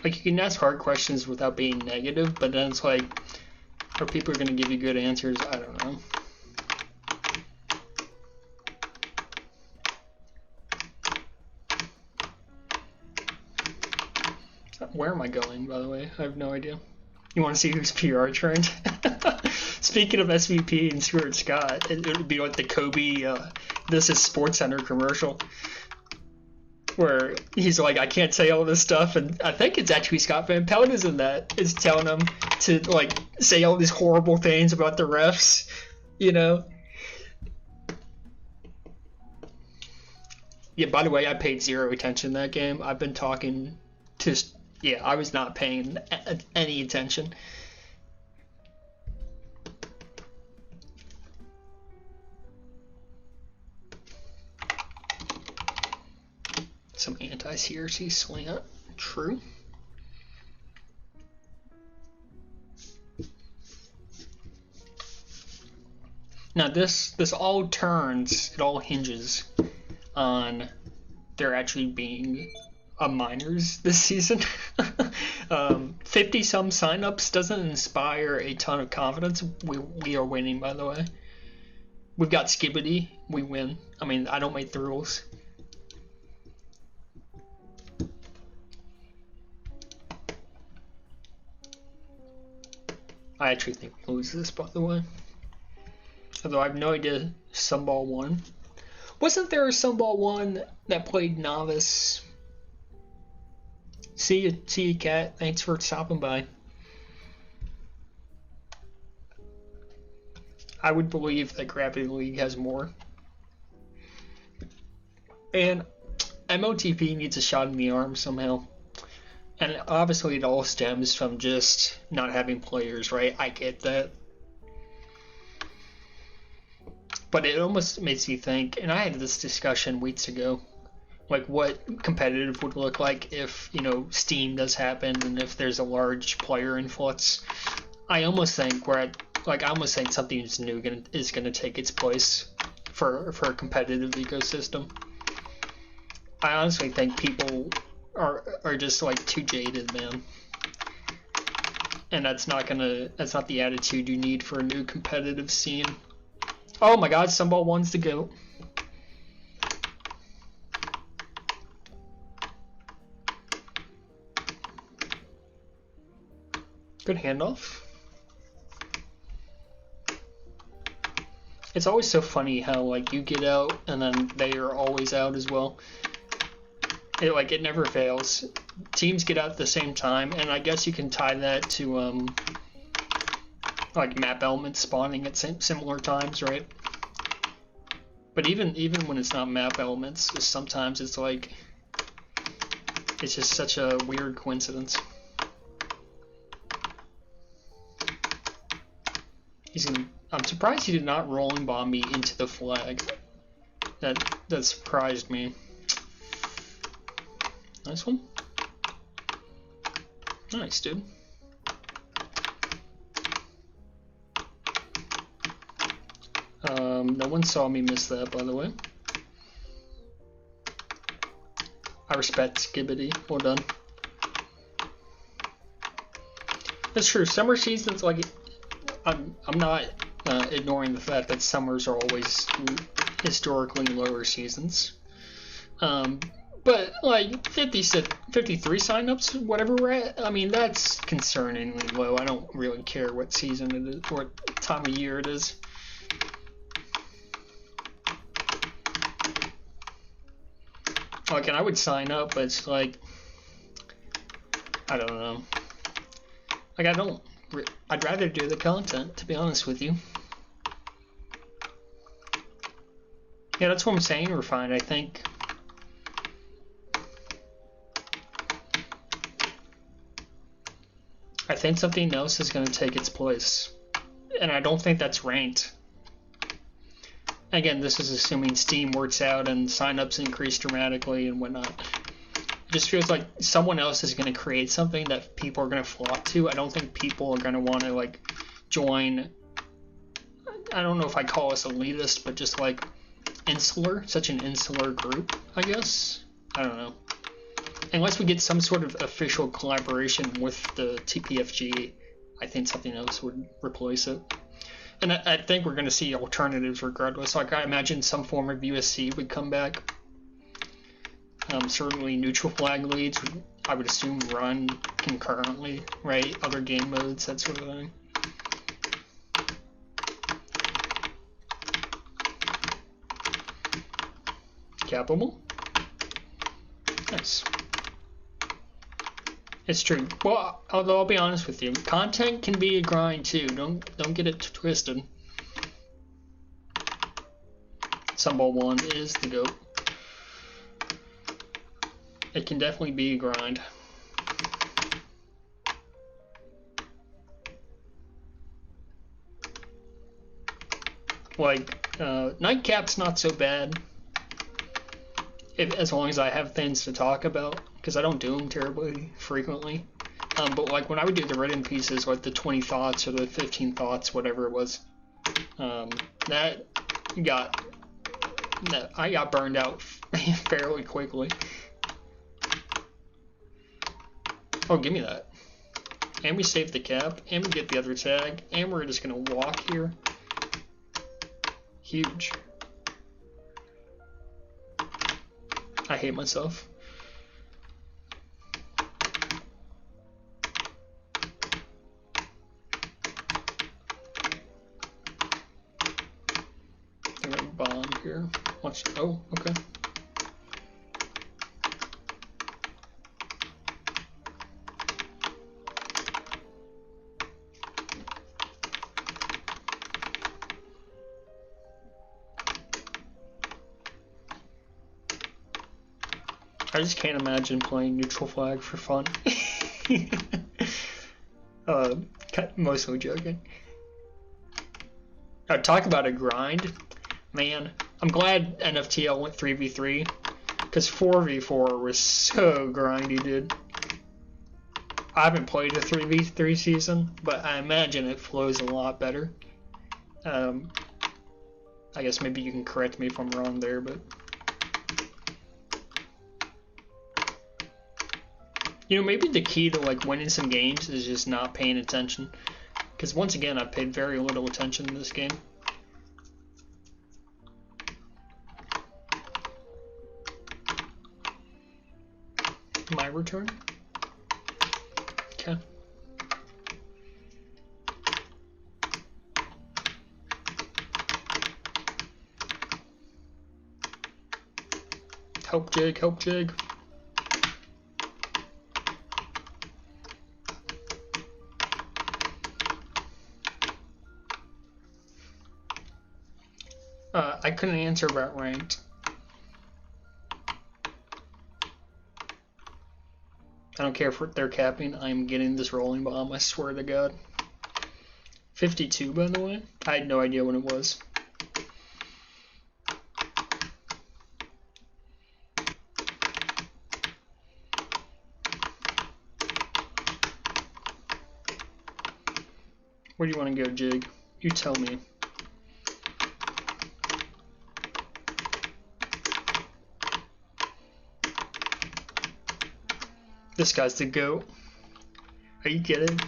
Like, you can ask hard questions without being negative, but then it's like, are people going to give you good answers? I don't know. Where am I going, by the way? I have no idea. You want to see who's PR trend? Speaking of SVP and Stuart Scott, it would be like the Kobe, This Is SportsCenter commercial, where he's like, I can't say all this stuff, and I think it's actually Scott Van Pelt is in that, is telling him to, like, say all these horrible things about the refs, you know? Yeah, by the way, I paid zero attention to that game. I've been talking to... Yeah, I was not paying any attention. Some anti-CRT slant. True. Now this all turns, it all hinges on there actually being a minors this season. 50-some signups doesn't inspire a ton of confidence. We are winning, by the way. We've got Skibidi. We win. I mean, I don't make the rules. I actually think we lose this, by the way. Although I have no idea Sunball won. Wasn't there a Sunball one that played novice? See you, Cat. Thanks for stopping by. I would believe that Gravity League has more. And MOTP needs a shot in the arm somehow. And obviously it all stems from just not having players, right? I get that. But it almost makes me think, and I had this discussion weeks ago, like what competitive would look like if, you know, Steam does happen and if there's a large player influx. I almost think something new is gonna take its place for a competitive ecosystem. I honestly think people are just like too jaded, man. And that's not the attitude you need for a new competitive scene. Oh my god, Sunball 1's the GOAT. Good handoff. It's always so funny how, like, you get out and then they are always out as well. It never fails. Teams get out at the same time, and I guess you can tie that to like map elements spawning at similar times, right? But even when it's not map elements, sometimes it's like it's just such a weird coincidence. I'm surprised he did not rolling bomb me into the flag. That surprised me. Nice one. Nice, dude. No one saw me miss that, by the way. I respect Skibidi. Well done. That's true. Summer seasons, like, I'm not ignoring the fact that summers are always historically lower seasons. But like 53 signups, whatever we're at, I mean that's concerningly low. I don't really care what season it is, what time of year it is. Like, and I would sign up, but it's like, I don't know. Like, I'd rather do the content, to be honest with you. Yeah, that's what I'm saying, Refined, I think. I think something else is going to take its place. And I don't think that's ranked. Again, this is assuming Steam works out and signups increase dramatically and whatnot. It just feels like someone else is going to create something that people are going to flock to. I don't think people are going to want to like join. I don't know if I call us elitist, but just like insular, such an insular group, I guess. I don't know. Unless we get some sort of official collaboration with the TPFG, I think something else would replace it. And I think we're going to see alternatives regardless. Like, I imagine some form of USC would come back. Certainly neutral flag leads, I would assume, run concurrently, right? Other game modes, that sort of thing. Capable. Nice. It's true. Well, although I'll be honest with you, content can be a grind too. Don't get it twisted. Sunball 1 is the GOAT. It can definitely be a grind. Like, Nightcap's not so bad. As long as I have things to talk about, because I don't do them terribly frequently. But like when I would do the written pieces, like the 20 thoughts or the 15 thoughts, whatever it was, I got burned out fairly quickly. Oh, give me that. And we save the cap, and we get the other tag, and we're just gonna walk here. Huge. I hate myself. I'm gonna bond here. Watch. Oh, okay. I just can't imagine playing neutral flag for fun. Mostly joking. Talk about a grind. Man, I'm glad NFTL went 3v3, because 4v4 was so grindy, dude. I haven't played a 3v3 season, but I imagine it flows a lot better. I guess maybe you can correct me if I'm wrong there, but... You know, maybe the key to like winning some games is just not paying attention. Because once again, I've paid very little attention in this game. My return? Okay. Help Jig, help Jig. I couldn't answer about ranked. I don't care if they're capping. I'm getting this rolling bomb, I swear to God. 52, by the way. I had no idea what it was. Where do you want to go, Jig? You tell me. This guy's the GOAT. Are you kidding?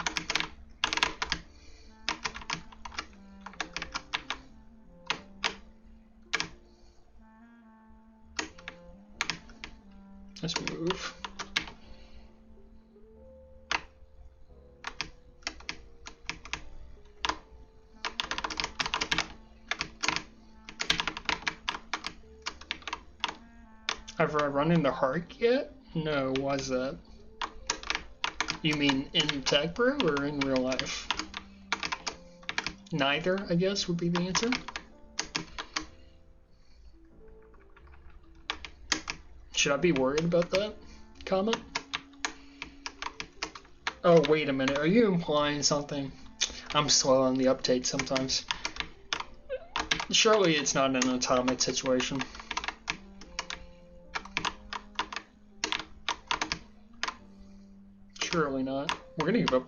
Let's move. Have I run into Hark yet? No, why's that? You mean in Tag Pro or in real life? Neither, I guess, would be the answer. Should I be worried about that comment? Oh, wait a minute. Are you implying something? I'm slow on the update sometimes. Surely it's not an atomic situation. Surely not. We're gonna give up.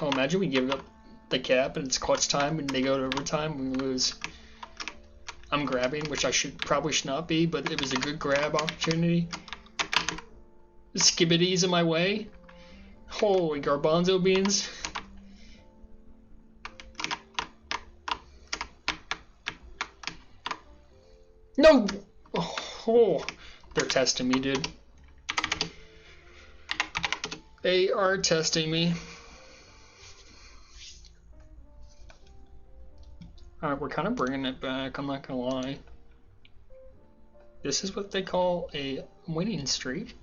Oh, imagine we give up the cap and it's clutch time and they go to overtime and we lose. I'm grabbing, which I probably should not be, but it was a good grab opportunity. Skibbity's in my way. Holy garbanzo beans. No! Oh, they're testing me, dude. They are testing me. Alright, we're kind of bringing it back, I'm not gonna lie. This is what they call a winning streak.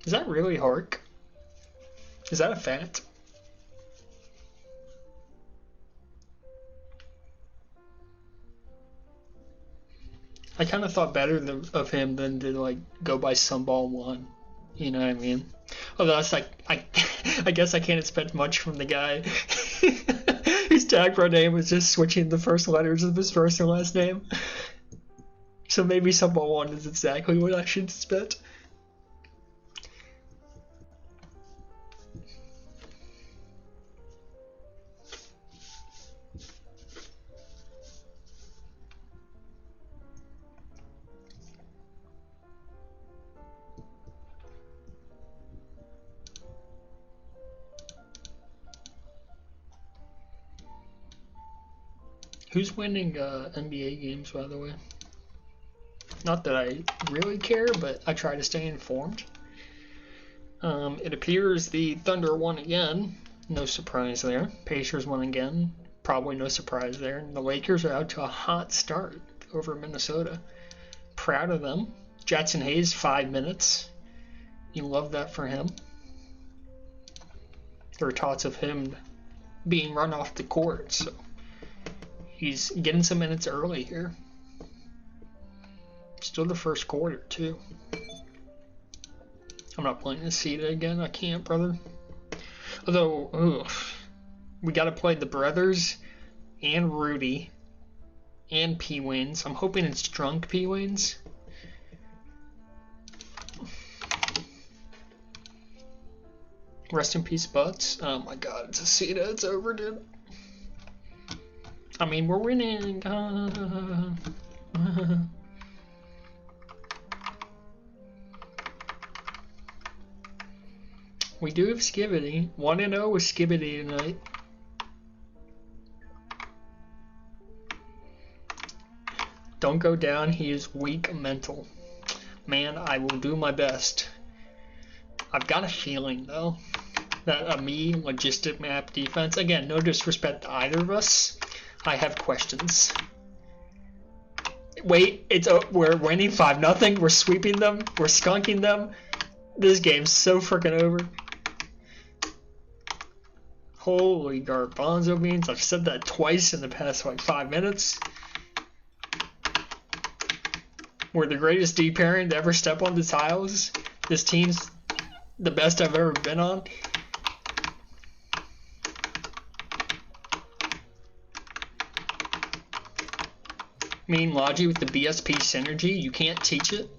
Is that really Hark? Is that a fact? I kind of thought better of him than to like go by Sunball 1. You know what I mean? Although it's like I guess I can't expect much from the guy. His Tag Pro name was just switching the first letters of his first and last name. So maybe Sunball 1 is exactly what I should expect. Who's winning NBA games, by the way? Not that I really care, but I try to stay informed. It appears the Thunder won again. No surprise there. Pacers won again. Probably no surprise there. And the Lakers are out to a hot start over Minnesota. Proud of them. Jackson Hayes, 5 minutes. You love that for him. There are thoughts of him being run off the court, so he's getting some minutes early here. Still the first quarter, too. I'm not playing Aceta again. I can't, brother. Although, we got to play the brothers and Rudy and P-Wings. I'm hoping it's drunk P-Wings. Rest in peace, Butts. Oh my god, it's Aceta. It's over, dude. I mean, we're winning. We do have Skibbity. 1-0 with Skibbity tonight. Don't go down. He is weak mental. Man, I will do my best. I've got a feeling, though, that a me logistic map defense, again, no disrespect to either of us, I have questions. Wait, we're winning 5-0. We're sweeping them. We're skunking them. This game's so freaking over. Holy garbanzo beans. I've said that twice in the past like 5 minutes. We're the greatest D pairing to ever step on the tiles. This team's the best I've ever been on. Me and Logi with the BSP synergy, you can't teach it.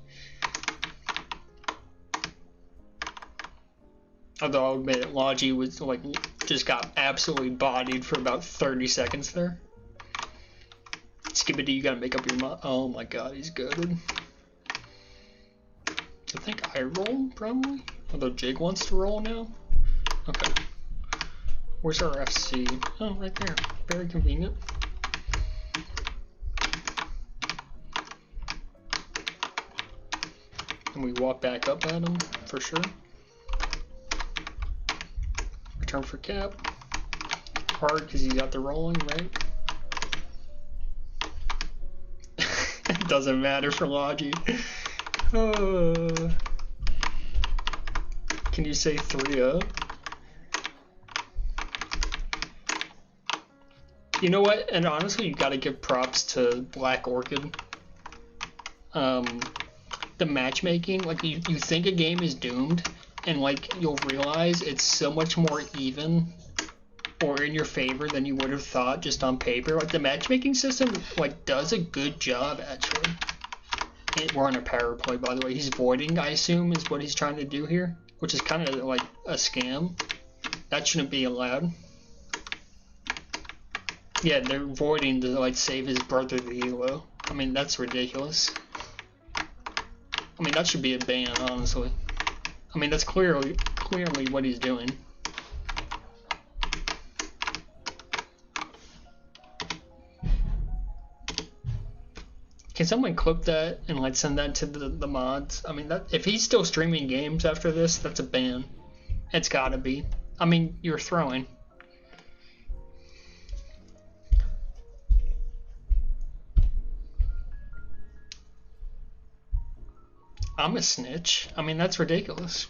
Although I'll admit it, Logi was like just got absolutely bodied for about 30 seconds there. Skibbity, you gotta make up your mind. Oh my god, he's good. I think I roll, probably. Although Jake wants to roll now. Okay. Where's our FC? Oh, right there. Very convenient. And we walk back up at him, for sure. Return for cap. Hard because he got the rolling, right? It doesn't matter for Logi. Can you say 3-0? You know what? And honestly, you gotta give props to Black Orchid. The matchmaking, like you think a game is doomed, and like you'll realize it's so much more even or in your favor than you would have thought just on paper. Like the matchmaking system like does a good job actually. We're on a power play, by the way. He's voiding, I assume, is what he's trying to do here, which is kind of like a scam. That shouldn't be allowed. Yeah, they're voiding to like save his brother the elo. I mean, that's ridiculous. I mean, that should be a ban, honestly. I mean, that's clearly what he's doing. Can someone clip that and like send that to the mods? I mean, that if he's still streaming games after this, that's a ban. It's gotta be. I mean, you're throwing. I'm a snitch. I mean, that's ridiculous.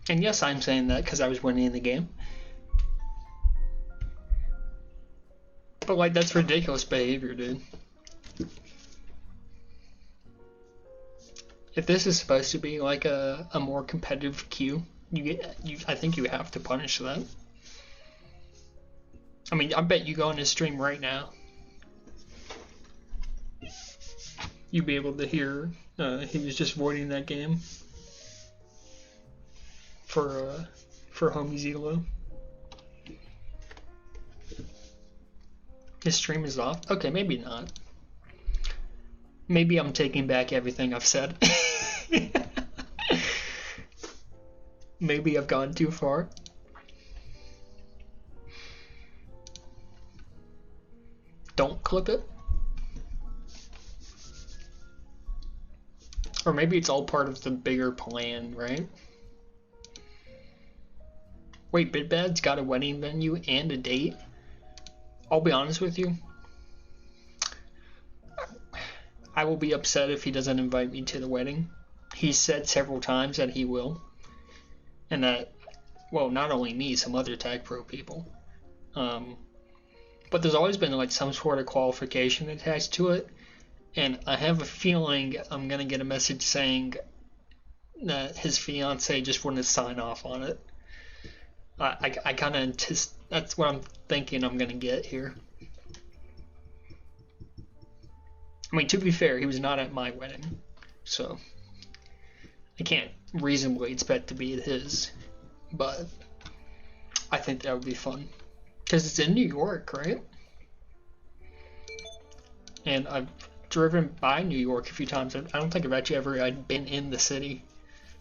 And yes, I'm saying that because I was winning the game. But like, that's ridiculous behavior, dude. If this is supposed to be like a more competitive queue, I think you have to punish that. I mean, I bet you go on his stream right now, you'd be able to hear he was just voiding that game for homie's elo. His stream is off? Okay, maybe not. Maybe I'm taking back everything I've said. Maybe I've gone too far. Don't clip it. Or maybe it's all part of the bigger plan, right? Wait, BitBad's got a wedding venue and a date? I'll be honest with you. I will be upset if he doesn't invite me to the wedding. He said several times that he will. And that, well, not only me, some other Tag Pro people. But there's always been like some sort of qualification attached to it. And I have a feeling I'm going to get a message saying that his fiance just wouldn't sign off on it. I kind of anticipate, that's what I'm thinking I'm going to get here. I mean, to be fair, he was not at my wedding, so I can't reasonably expect to be at his, but I think that would be fun. Because it's in New York, right? And I've driven by New York a few times. I don't think I've actually ever been in the city,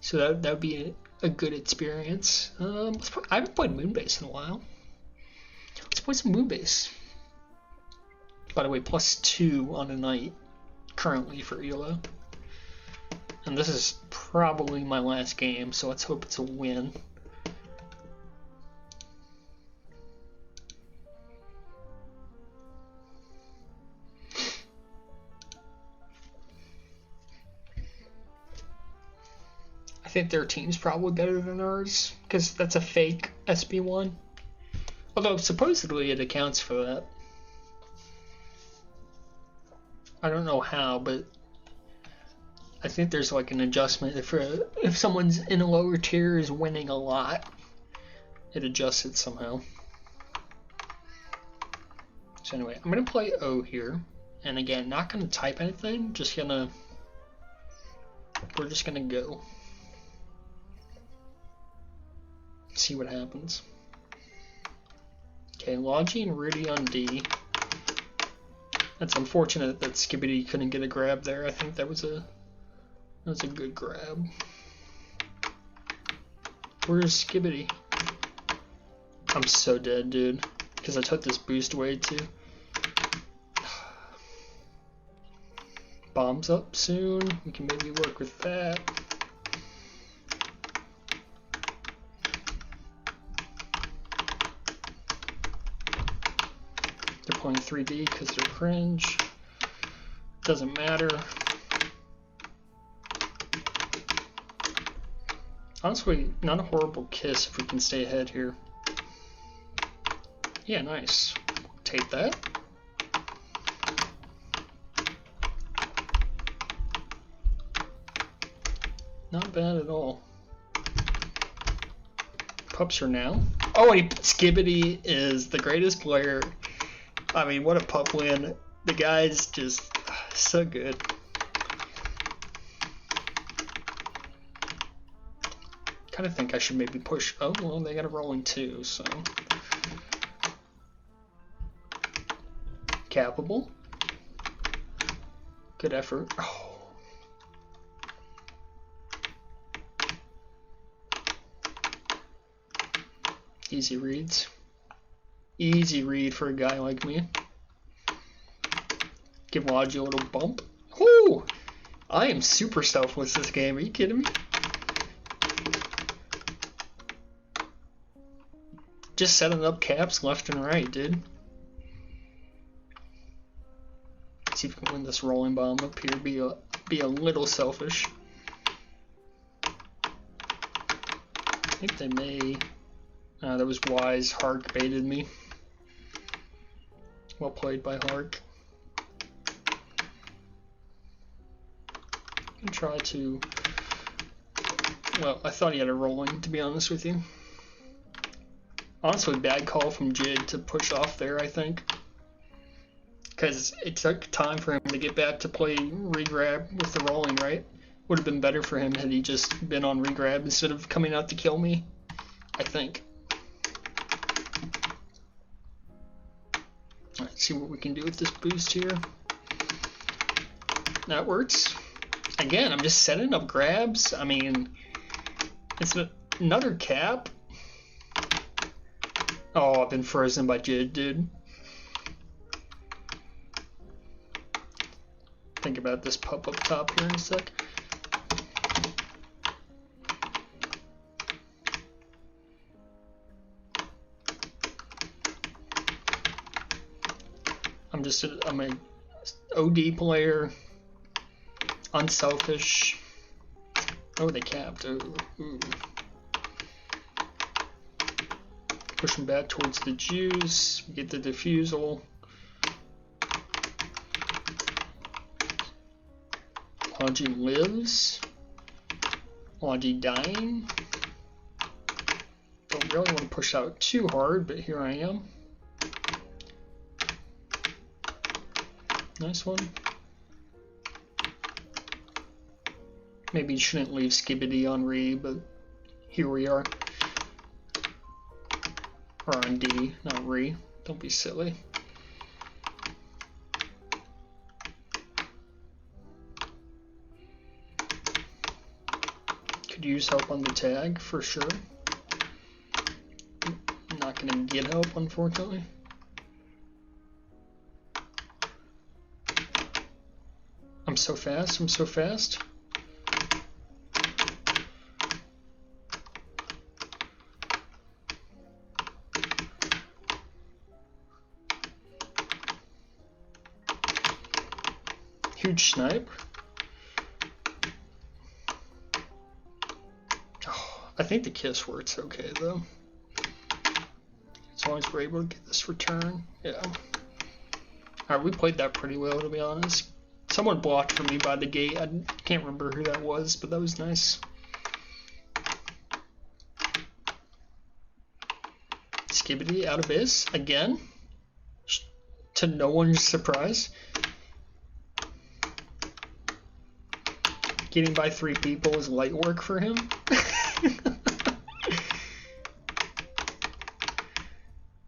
so that would be a good experience. I haven't played Moonbase in a while. Let's play some Moonbase. By the way, +2 on a night currently for ELO. And this is probably my last game, so let's hope it's a win. I think their team's probably better than ours, because that's a fake SB1. Although supposedly it accounts for that. I don't know how, but I think there's like an adjustment. If someone's in a lower tier is winning a lot, it adjusts it somehow. So anyway, I'm gonna play O here, and again, not gonna type anything. We're just gonna go. See what happens. Okay, Logi and Rudy on D. That's unfortunate that Skibidi couldn't get a grab there. I think that was a good grab. Where's Skibidi? I'm so dead, dude. Because I took this boost away too. Bombs up soon. We can maybe work with that. They're playing 3D because they're cringe. Doesn't matter. Honestly, not a horrible kiss if we can stay ahead here. Yeah, nice. Take that. Not bad at all. Pups are now. Oh, and Skibidi is the greatest player. I mean, what a pup win. The guy's just so good. Kind of think I should maybe push. Oh, well, they got a rolling too, so. Capable. Good effort. Oh. Easy reads. Easy read for a guy like me. Give Wadji a little bump. Whoo! I am super selfless this game. Are you kidding me? Just setting up caps left and right, dude. See if we can win this rolling bomb up here. Be a little selfish. I think they may. That was wise. Hark baited me. Well played by Hark. And try to. Well, I thought he had a rolling, to be honest with you. Honestly, bad call from Jid to push off there, I think. Because it took time for him to get back to play regrab with the rolling, right? Would have been better for him had he just been on regrab instead of coming out to kill me, I think. Let's see what we can do with this boost here. That works. Again, I'm just setting up grabs. I mean, it's another cap. Oh, I've been frozen by Jid, dude. Think about this pup up top here in a sec. I'm a OD player, unselfish. Oh, they capped. Ooh. Pushing back towards the juice. Get the defusal. Wadji lives. Wadji dying. Don't really want to push out too hard, but here I am. Nice one. Maybe shouldn't leave Skibidi on Re, but here we are. Or on D, not Re. Don't be silly. Could use help on the tag for sure. I'm not gonna get help, unfortunately. I'm so fast, I'm so fast. Huge snipe. Oh, I think the kiss works okay though. As long as we're able to get this return. Yeah. Alright, we played that pretty well, to be honest. Someone blocked for me by the gate. I can't remember who that was, but that was nice. Skibidi out of base again. To no one's surprise. Getting by 3 people is light work for him.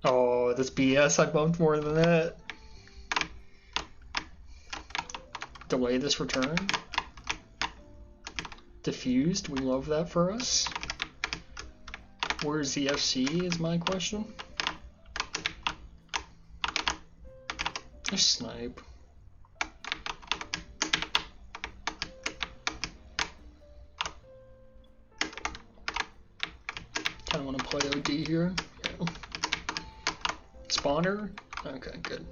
Oh, that's BS. I bumped more than that. Delay this return. Diffused. We love that for us. Where's the FC is my question. A snipe. Kind of want to play OD here. Yeah. Spawner. Okay, good.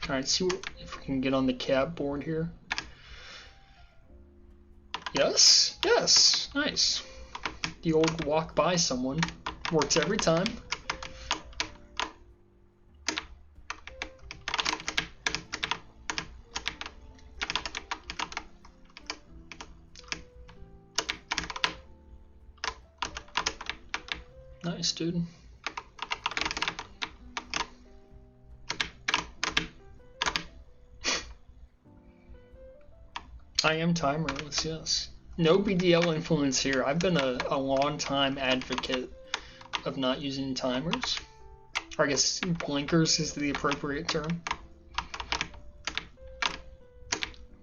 Alright, see if we can get on the cab board here. Yes, yes, nice. The old walk by someone works every time. Nice, dude. I am timerless, yes. No BDL influence here. I've been a long time advocate of not using timers. Or I guess blinkers is the appropriate term.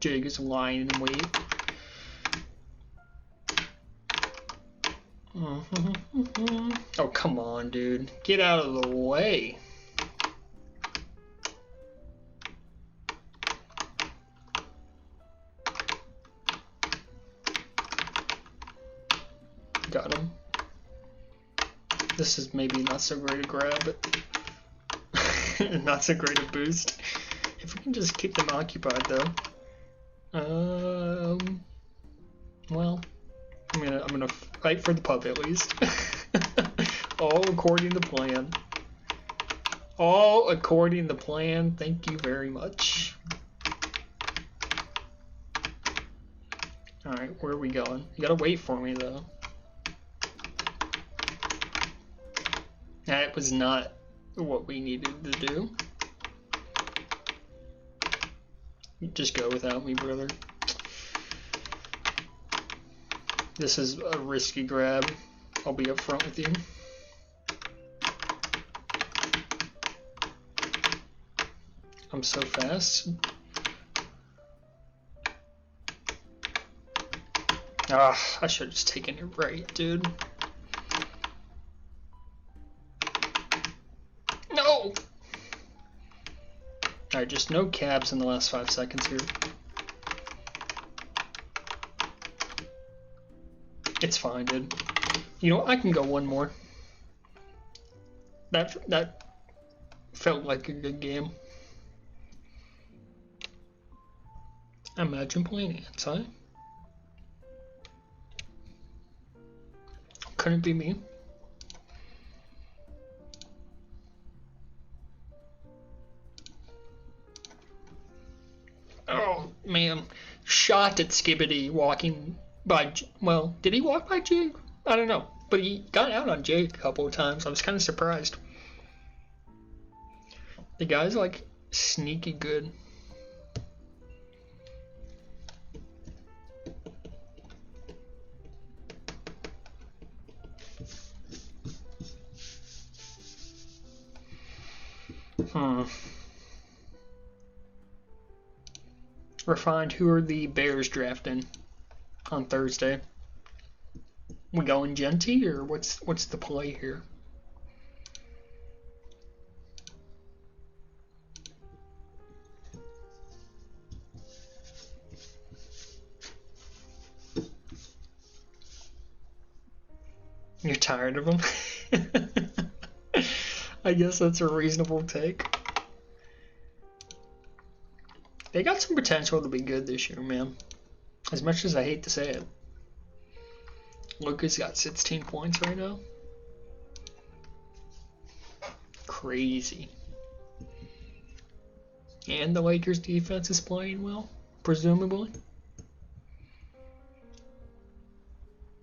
Jig is lying in wait. Oh, come on, dude. Get out of the way. Got him. This is maybe not so great a grab, but not so great a boost. If we can just keep them occupied, though. Well, I'm gonna fight for the pub at least. All according to plan. All according to plan. Thank you very much. Alright, where are we going? You gotta wait for me, though. That was not what we needed to do. Just go without me, brother. This is a risky grab. I'll be upfront with you. I'm so fast. Ah, I should have just taken it right, dude. No! Alright, just no cabs in the last 5 seconds here. It's fine, dude. You know what? I can go one more. That felt like a good game. Imagine playing anti. Couldn't be me. Oh man, shot at Skibidi walking by. Well, did he walk by Jake? I don't know, but he got out on Jake a couple of times. I was kind of surprised. The guy's like sneaky good. Refined, who are the Bears drafting on Thursday? We going Genty, or what's the play here? You're tired of him? I guess that's a reasonable take. They got some potential to be good this year, man. As much as I hate to say it. Luka's got 16 points right now. Crazy. And the Lakers defense is playing well, presumably.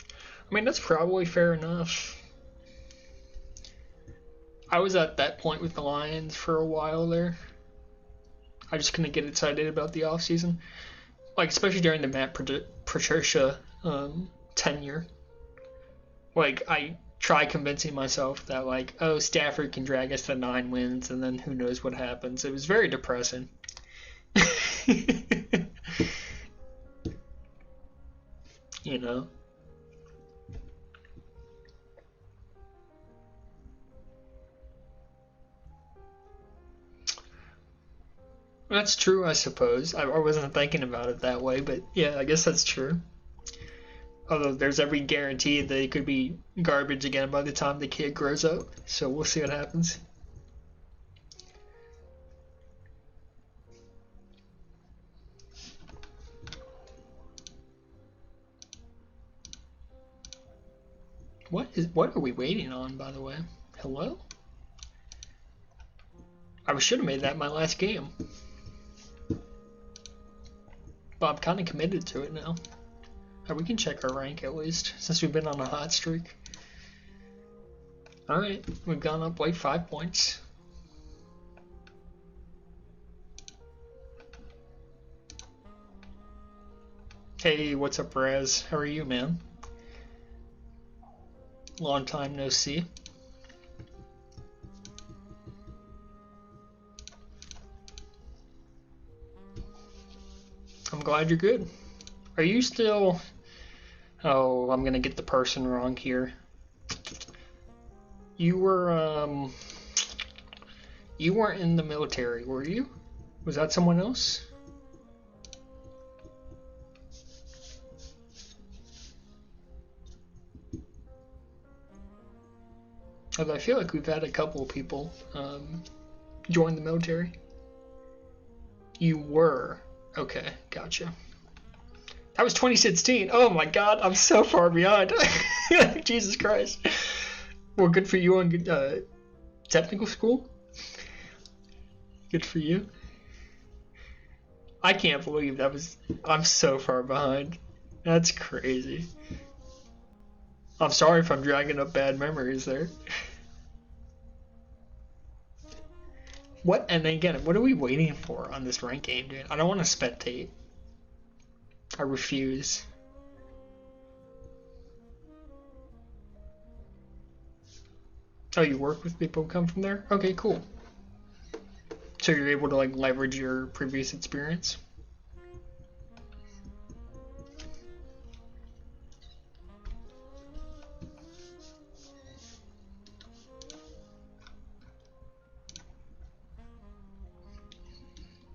I mean, that's probably fair enough. I was at that point with the Lions for a while there. I just couldn't get excited about the offseason. Like, especially during the Matt Patricia tenure. Like, I try convincing myself that, like, oh, Stafford can drag us to 9 wins, and then who knows what happens. It was very depressing. You know? That's true, I suppose. I wasn't thinking about it that way, but yeah, I guess that's true. Although there's every guarantee that it could be garbage again by the time the kid grows up. So we'll see what happens. What are we waiting on, by the way? Hello? I should have made that my last game. But I'm kind of committed to it now. We can check our rank at least, since we've been on a hot streak. Alright, we've gone up like 5 points. Hey, what's up, Raz? How are you, man? Long time no see. I'm glad you're good. Are you still... Oh, I'm gonna get the person wrong here. You were, you weren't in the military, were you? Was that someone else? Although I feel like we've had a couple of people join the military. You were. Okay, gotcha. That was 2016. Oh my god, I'm so far behind. Jesus Christ. Well, good for you on technical school. Good for you. I can't believe that was... I'm so far behind. That's crazy. I'm sorry if I'm dragging up bad memories there. What, and again, what are we waiting for on this rank game, dude? I don't want to spectate. I refuse. Oh, you work with people who come from there? Okay, cool. So you're able to like leverage your previous experience?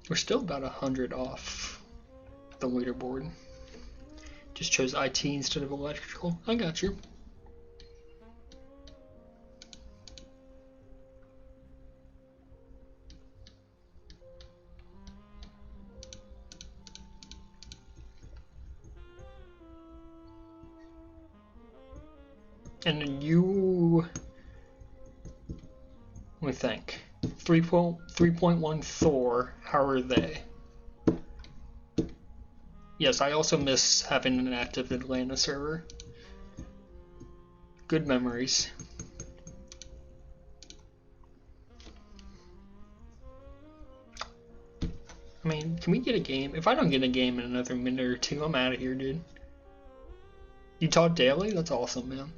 We're still about 100 off the leaderboard. Just chose IT instead of electrical. I got you. And then you... Let me think. 3.1 Thor, how are they? Yes, I also miss having an active Atlanta server. Good memories. I mean, can we get a game? If I don't get a game in another minute or two, I'm out of here, dude. You talk daily? That's awesome, man.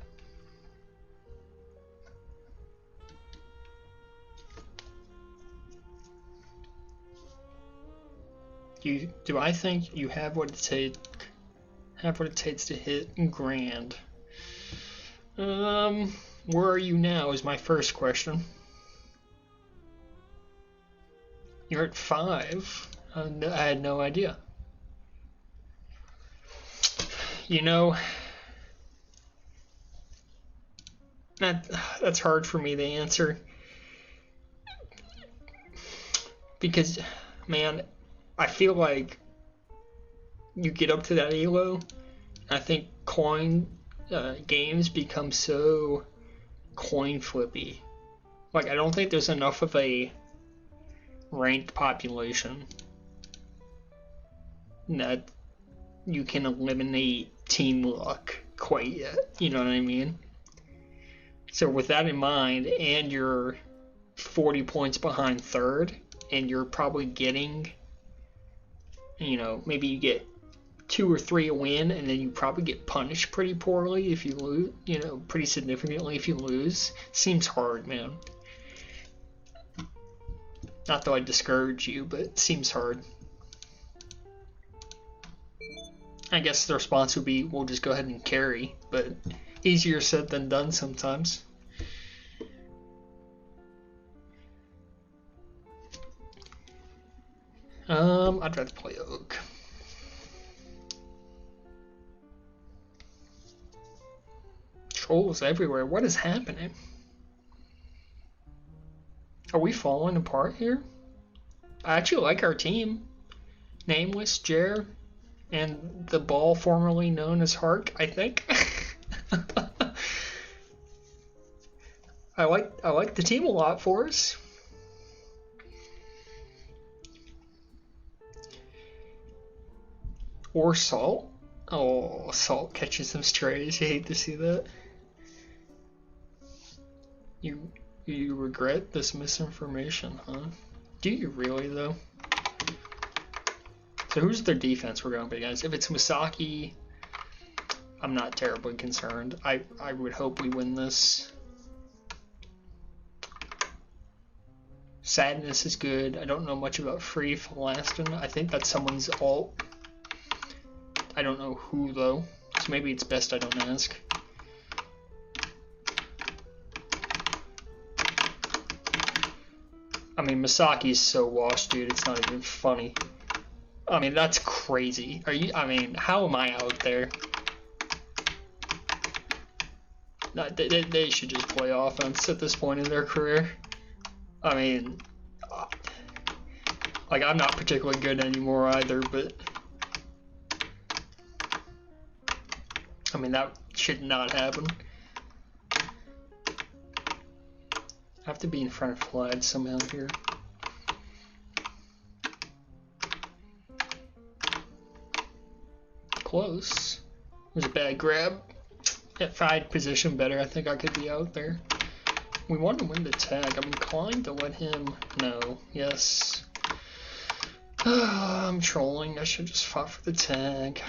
Do I think you have what it takes to hit grand? Where are you now is my first question. You're at 5. I had no idea. You know, that's hard for me to answer. Because, man, I feel like you get up to that elo, I think coin games become so coin flippy. Like, I don't think there's enough of a ranked population that you can eliminate team luck quite yet. You know what I mean? So with that in mind, and you're 40 points behind third, and you're probably getting, you know, maybe you get 2 or 3 a win, and then you probably get punished pretty poorly if you lose, you know, pretty significantly if you lose. Seems hard, man. Not that I'd discourage you, but it seems hard. I guess the response would be, we'll just go ahead and carry, but easier said than done sometimes. I'd rather play Oak. Trolls everywhere. What is happening? Are we falling apart here? I actually like our team. Nameless, Jer, and the ball formerly known as Hark, I think. I like the team a lot for us. Or Salt. Oh, Salt catches some strays. You hate to see that. You regret this misinformation, huh? Do you really, though? So who's their defense we're going to be against? If it's Misaki, I'm not terribly concerned. I would hope we win this. Sadness is good. I don't know much about Free Phalastin. I think that's someone's alt. I don't know who, though. So maybe it's best I don't ask. I mean, Masaki's so washed, dude. It's not even funny. I mean, that's crazy. Are you? I mean, how am I out there? No, they should just play offense at this point in their career. I mean, like, I'm not particularly good anymore either, but I mean, that should not happen. I have to be in front of Vlad somehow here. Close. It was a bad grab. If I had positioned better, I think I could be out there. We want to win the tag. I'm inclined to let him know. Yes. I'm trolling. I should just fought for the tag.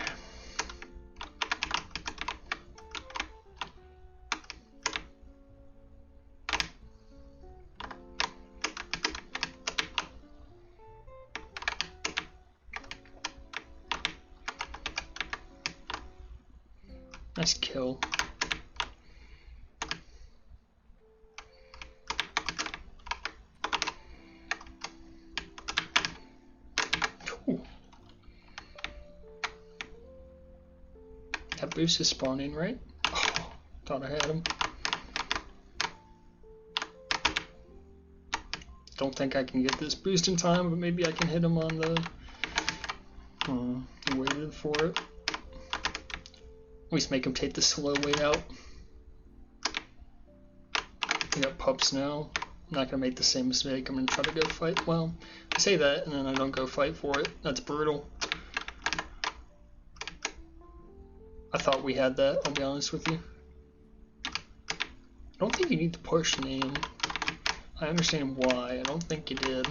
Nice kill. Ooh. That boost is spawning, right? Oh, thought I had him. Don't think I can get this boost in time, but maybe I can hit him on the... He waited for it. At least make him take the slow way out. We got pups now. I'm not gonna make the same mistake. I'm gonna try to go fight. Well, I say that and then I don't go fight for it. That's brutal. I thought we had that, I'll be honest with you. I don't think you need to push name. I understand why. I don't think you did.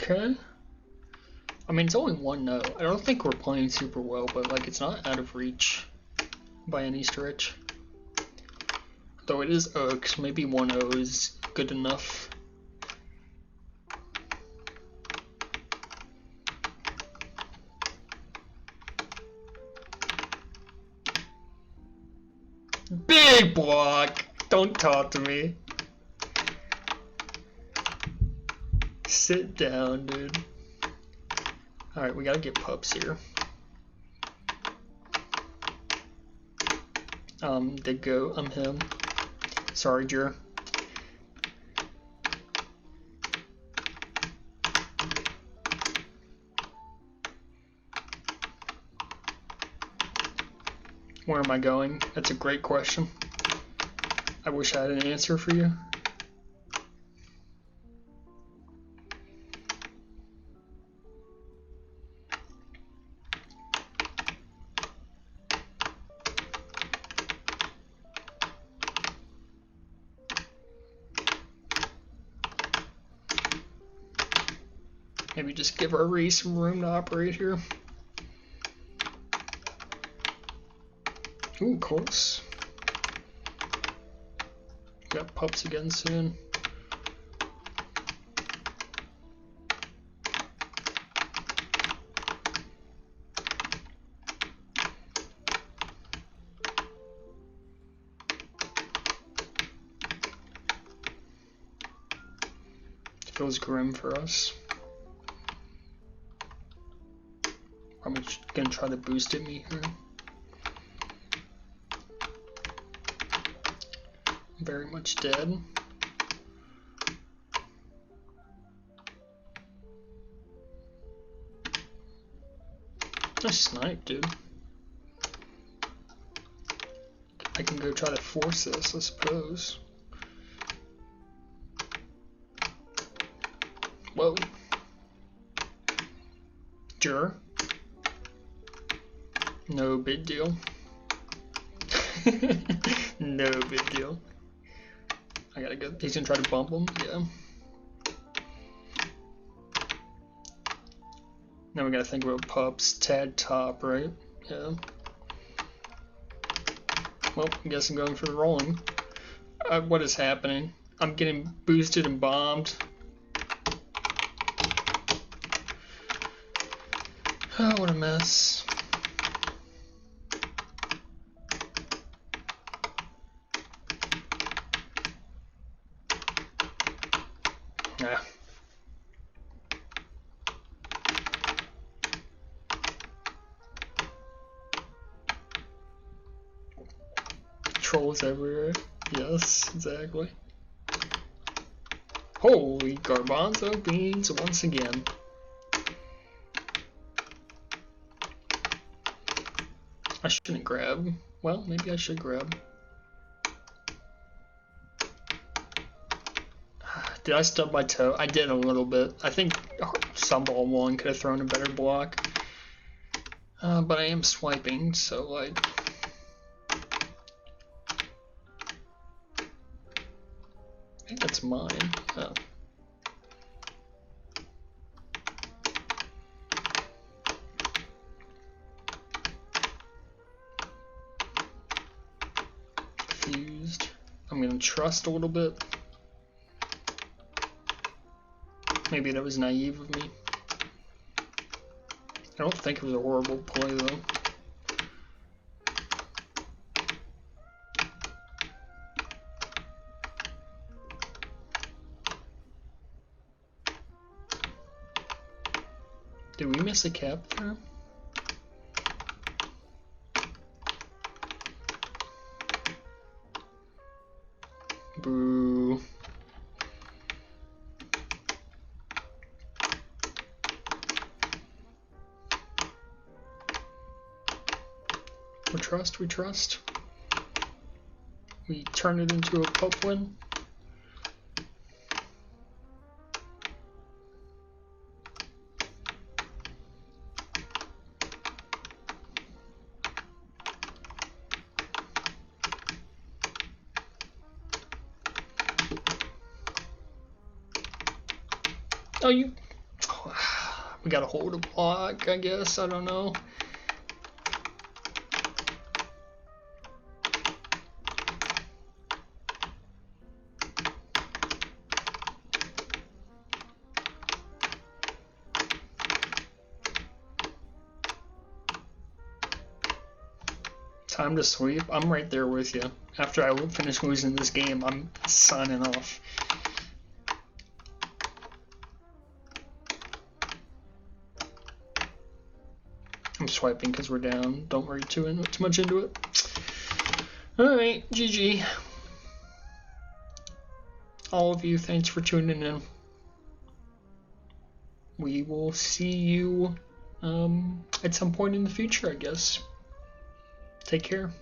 Okay. I mean, it's only 1-0. I don't think we're playing super well, but like it's not out of reach by any stretch. Though it is Oaks, maybe 1-0 is good enough. Big block! Don't talk to me. Sit down, dude. Alright, we gotta get pups here. Did go, I'm him. Sorry, Jer. Where am I going? That's a great question. I wish I had an answer for you. Maybe just give our Ree some room to operate here. Ooh, close. Got pups again soon. Feels grim for us. I'm just gonna try to boost at me here. Very much dead. Nice snipe, dude. I can go try to force this, I suppose. Whoa. Sure. No big deal. No big deal. I gotta go. He's gonna try to bump him? Yeah. Now we gotta think about pups. Tad top, right? Yeah. Well, I guess I'm going for the rolling. What is happening? I'm getting boosted and bombed. Oh, what a mess. Yeah. Trolls everywhere. Yes, exactly. Holy garbanzo beans once again. I shouldn't grab. Well, maybe I should grab. Did I stub my toe? I did a little bit. I think Sunball 1 could have thrown a better block. But I am swiping, so like... I think that's mine. Oh. Confused. I'm gonna trust a little bit. Maybe that was naive of me. I don't think it was a horrible play though. Did we miss a cap there? Boo. We trust. We turn it into a pup win. Oh, you... We gotta hold a block, I guess. I don't know. Time to sweep. I'm right there with you. After I finish losing this game, I'm signing off. I'm swiping because we're down. Don't worry too much into it. Alright, GG. All of you, thanks for tuning in. We will see you at some point in the future, I guess. Take care.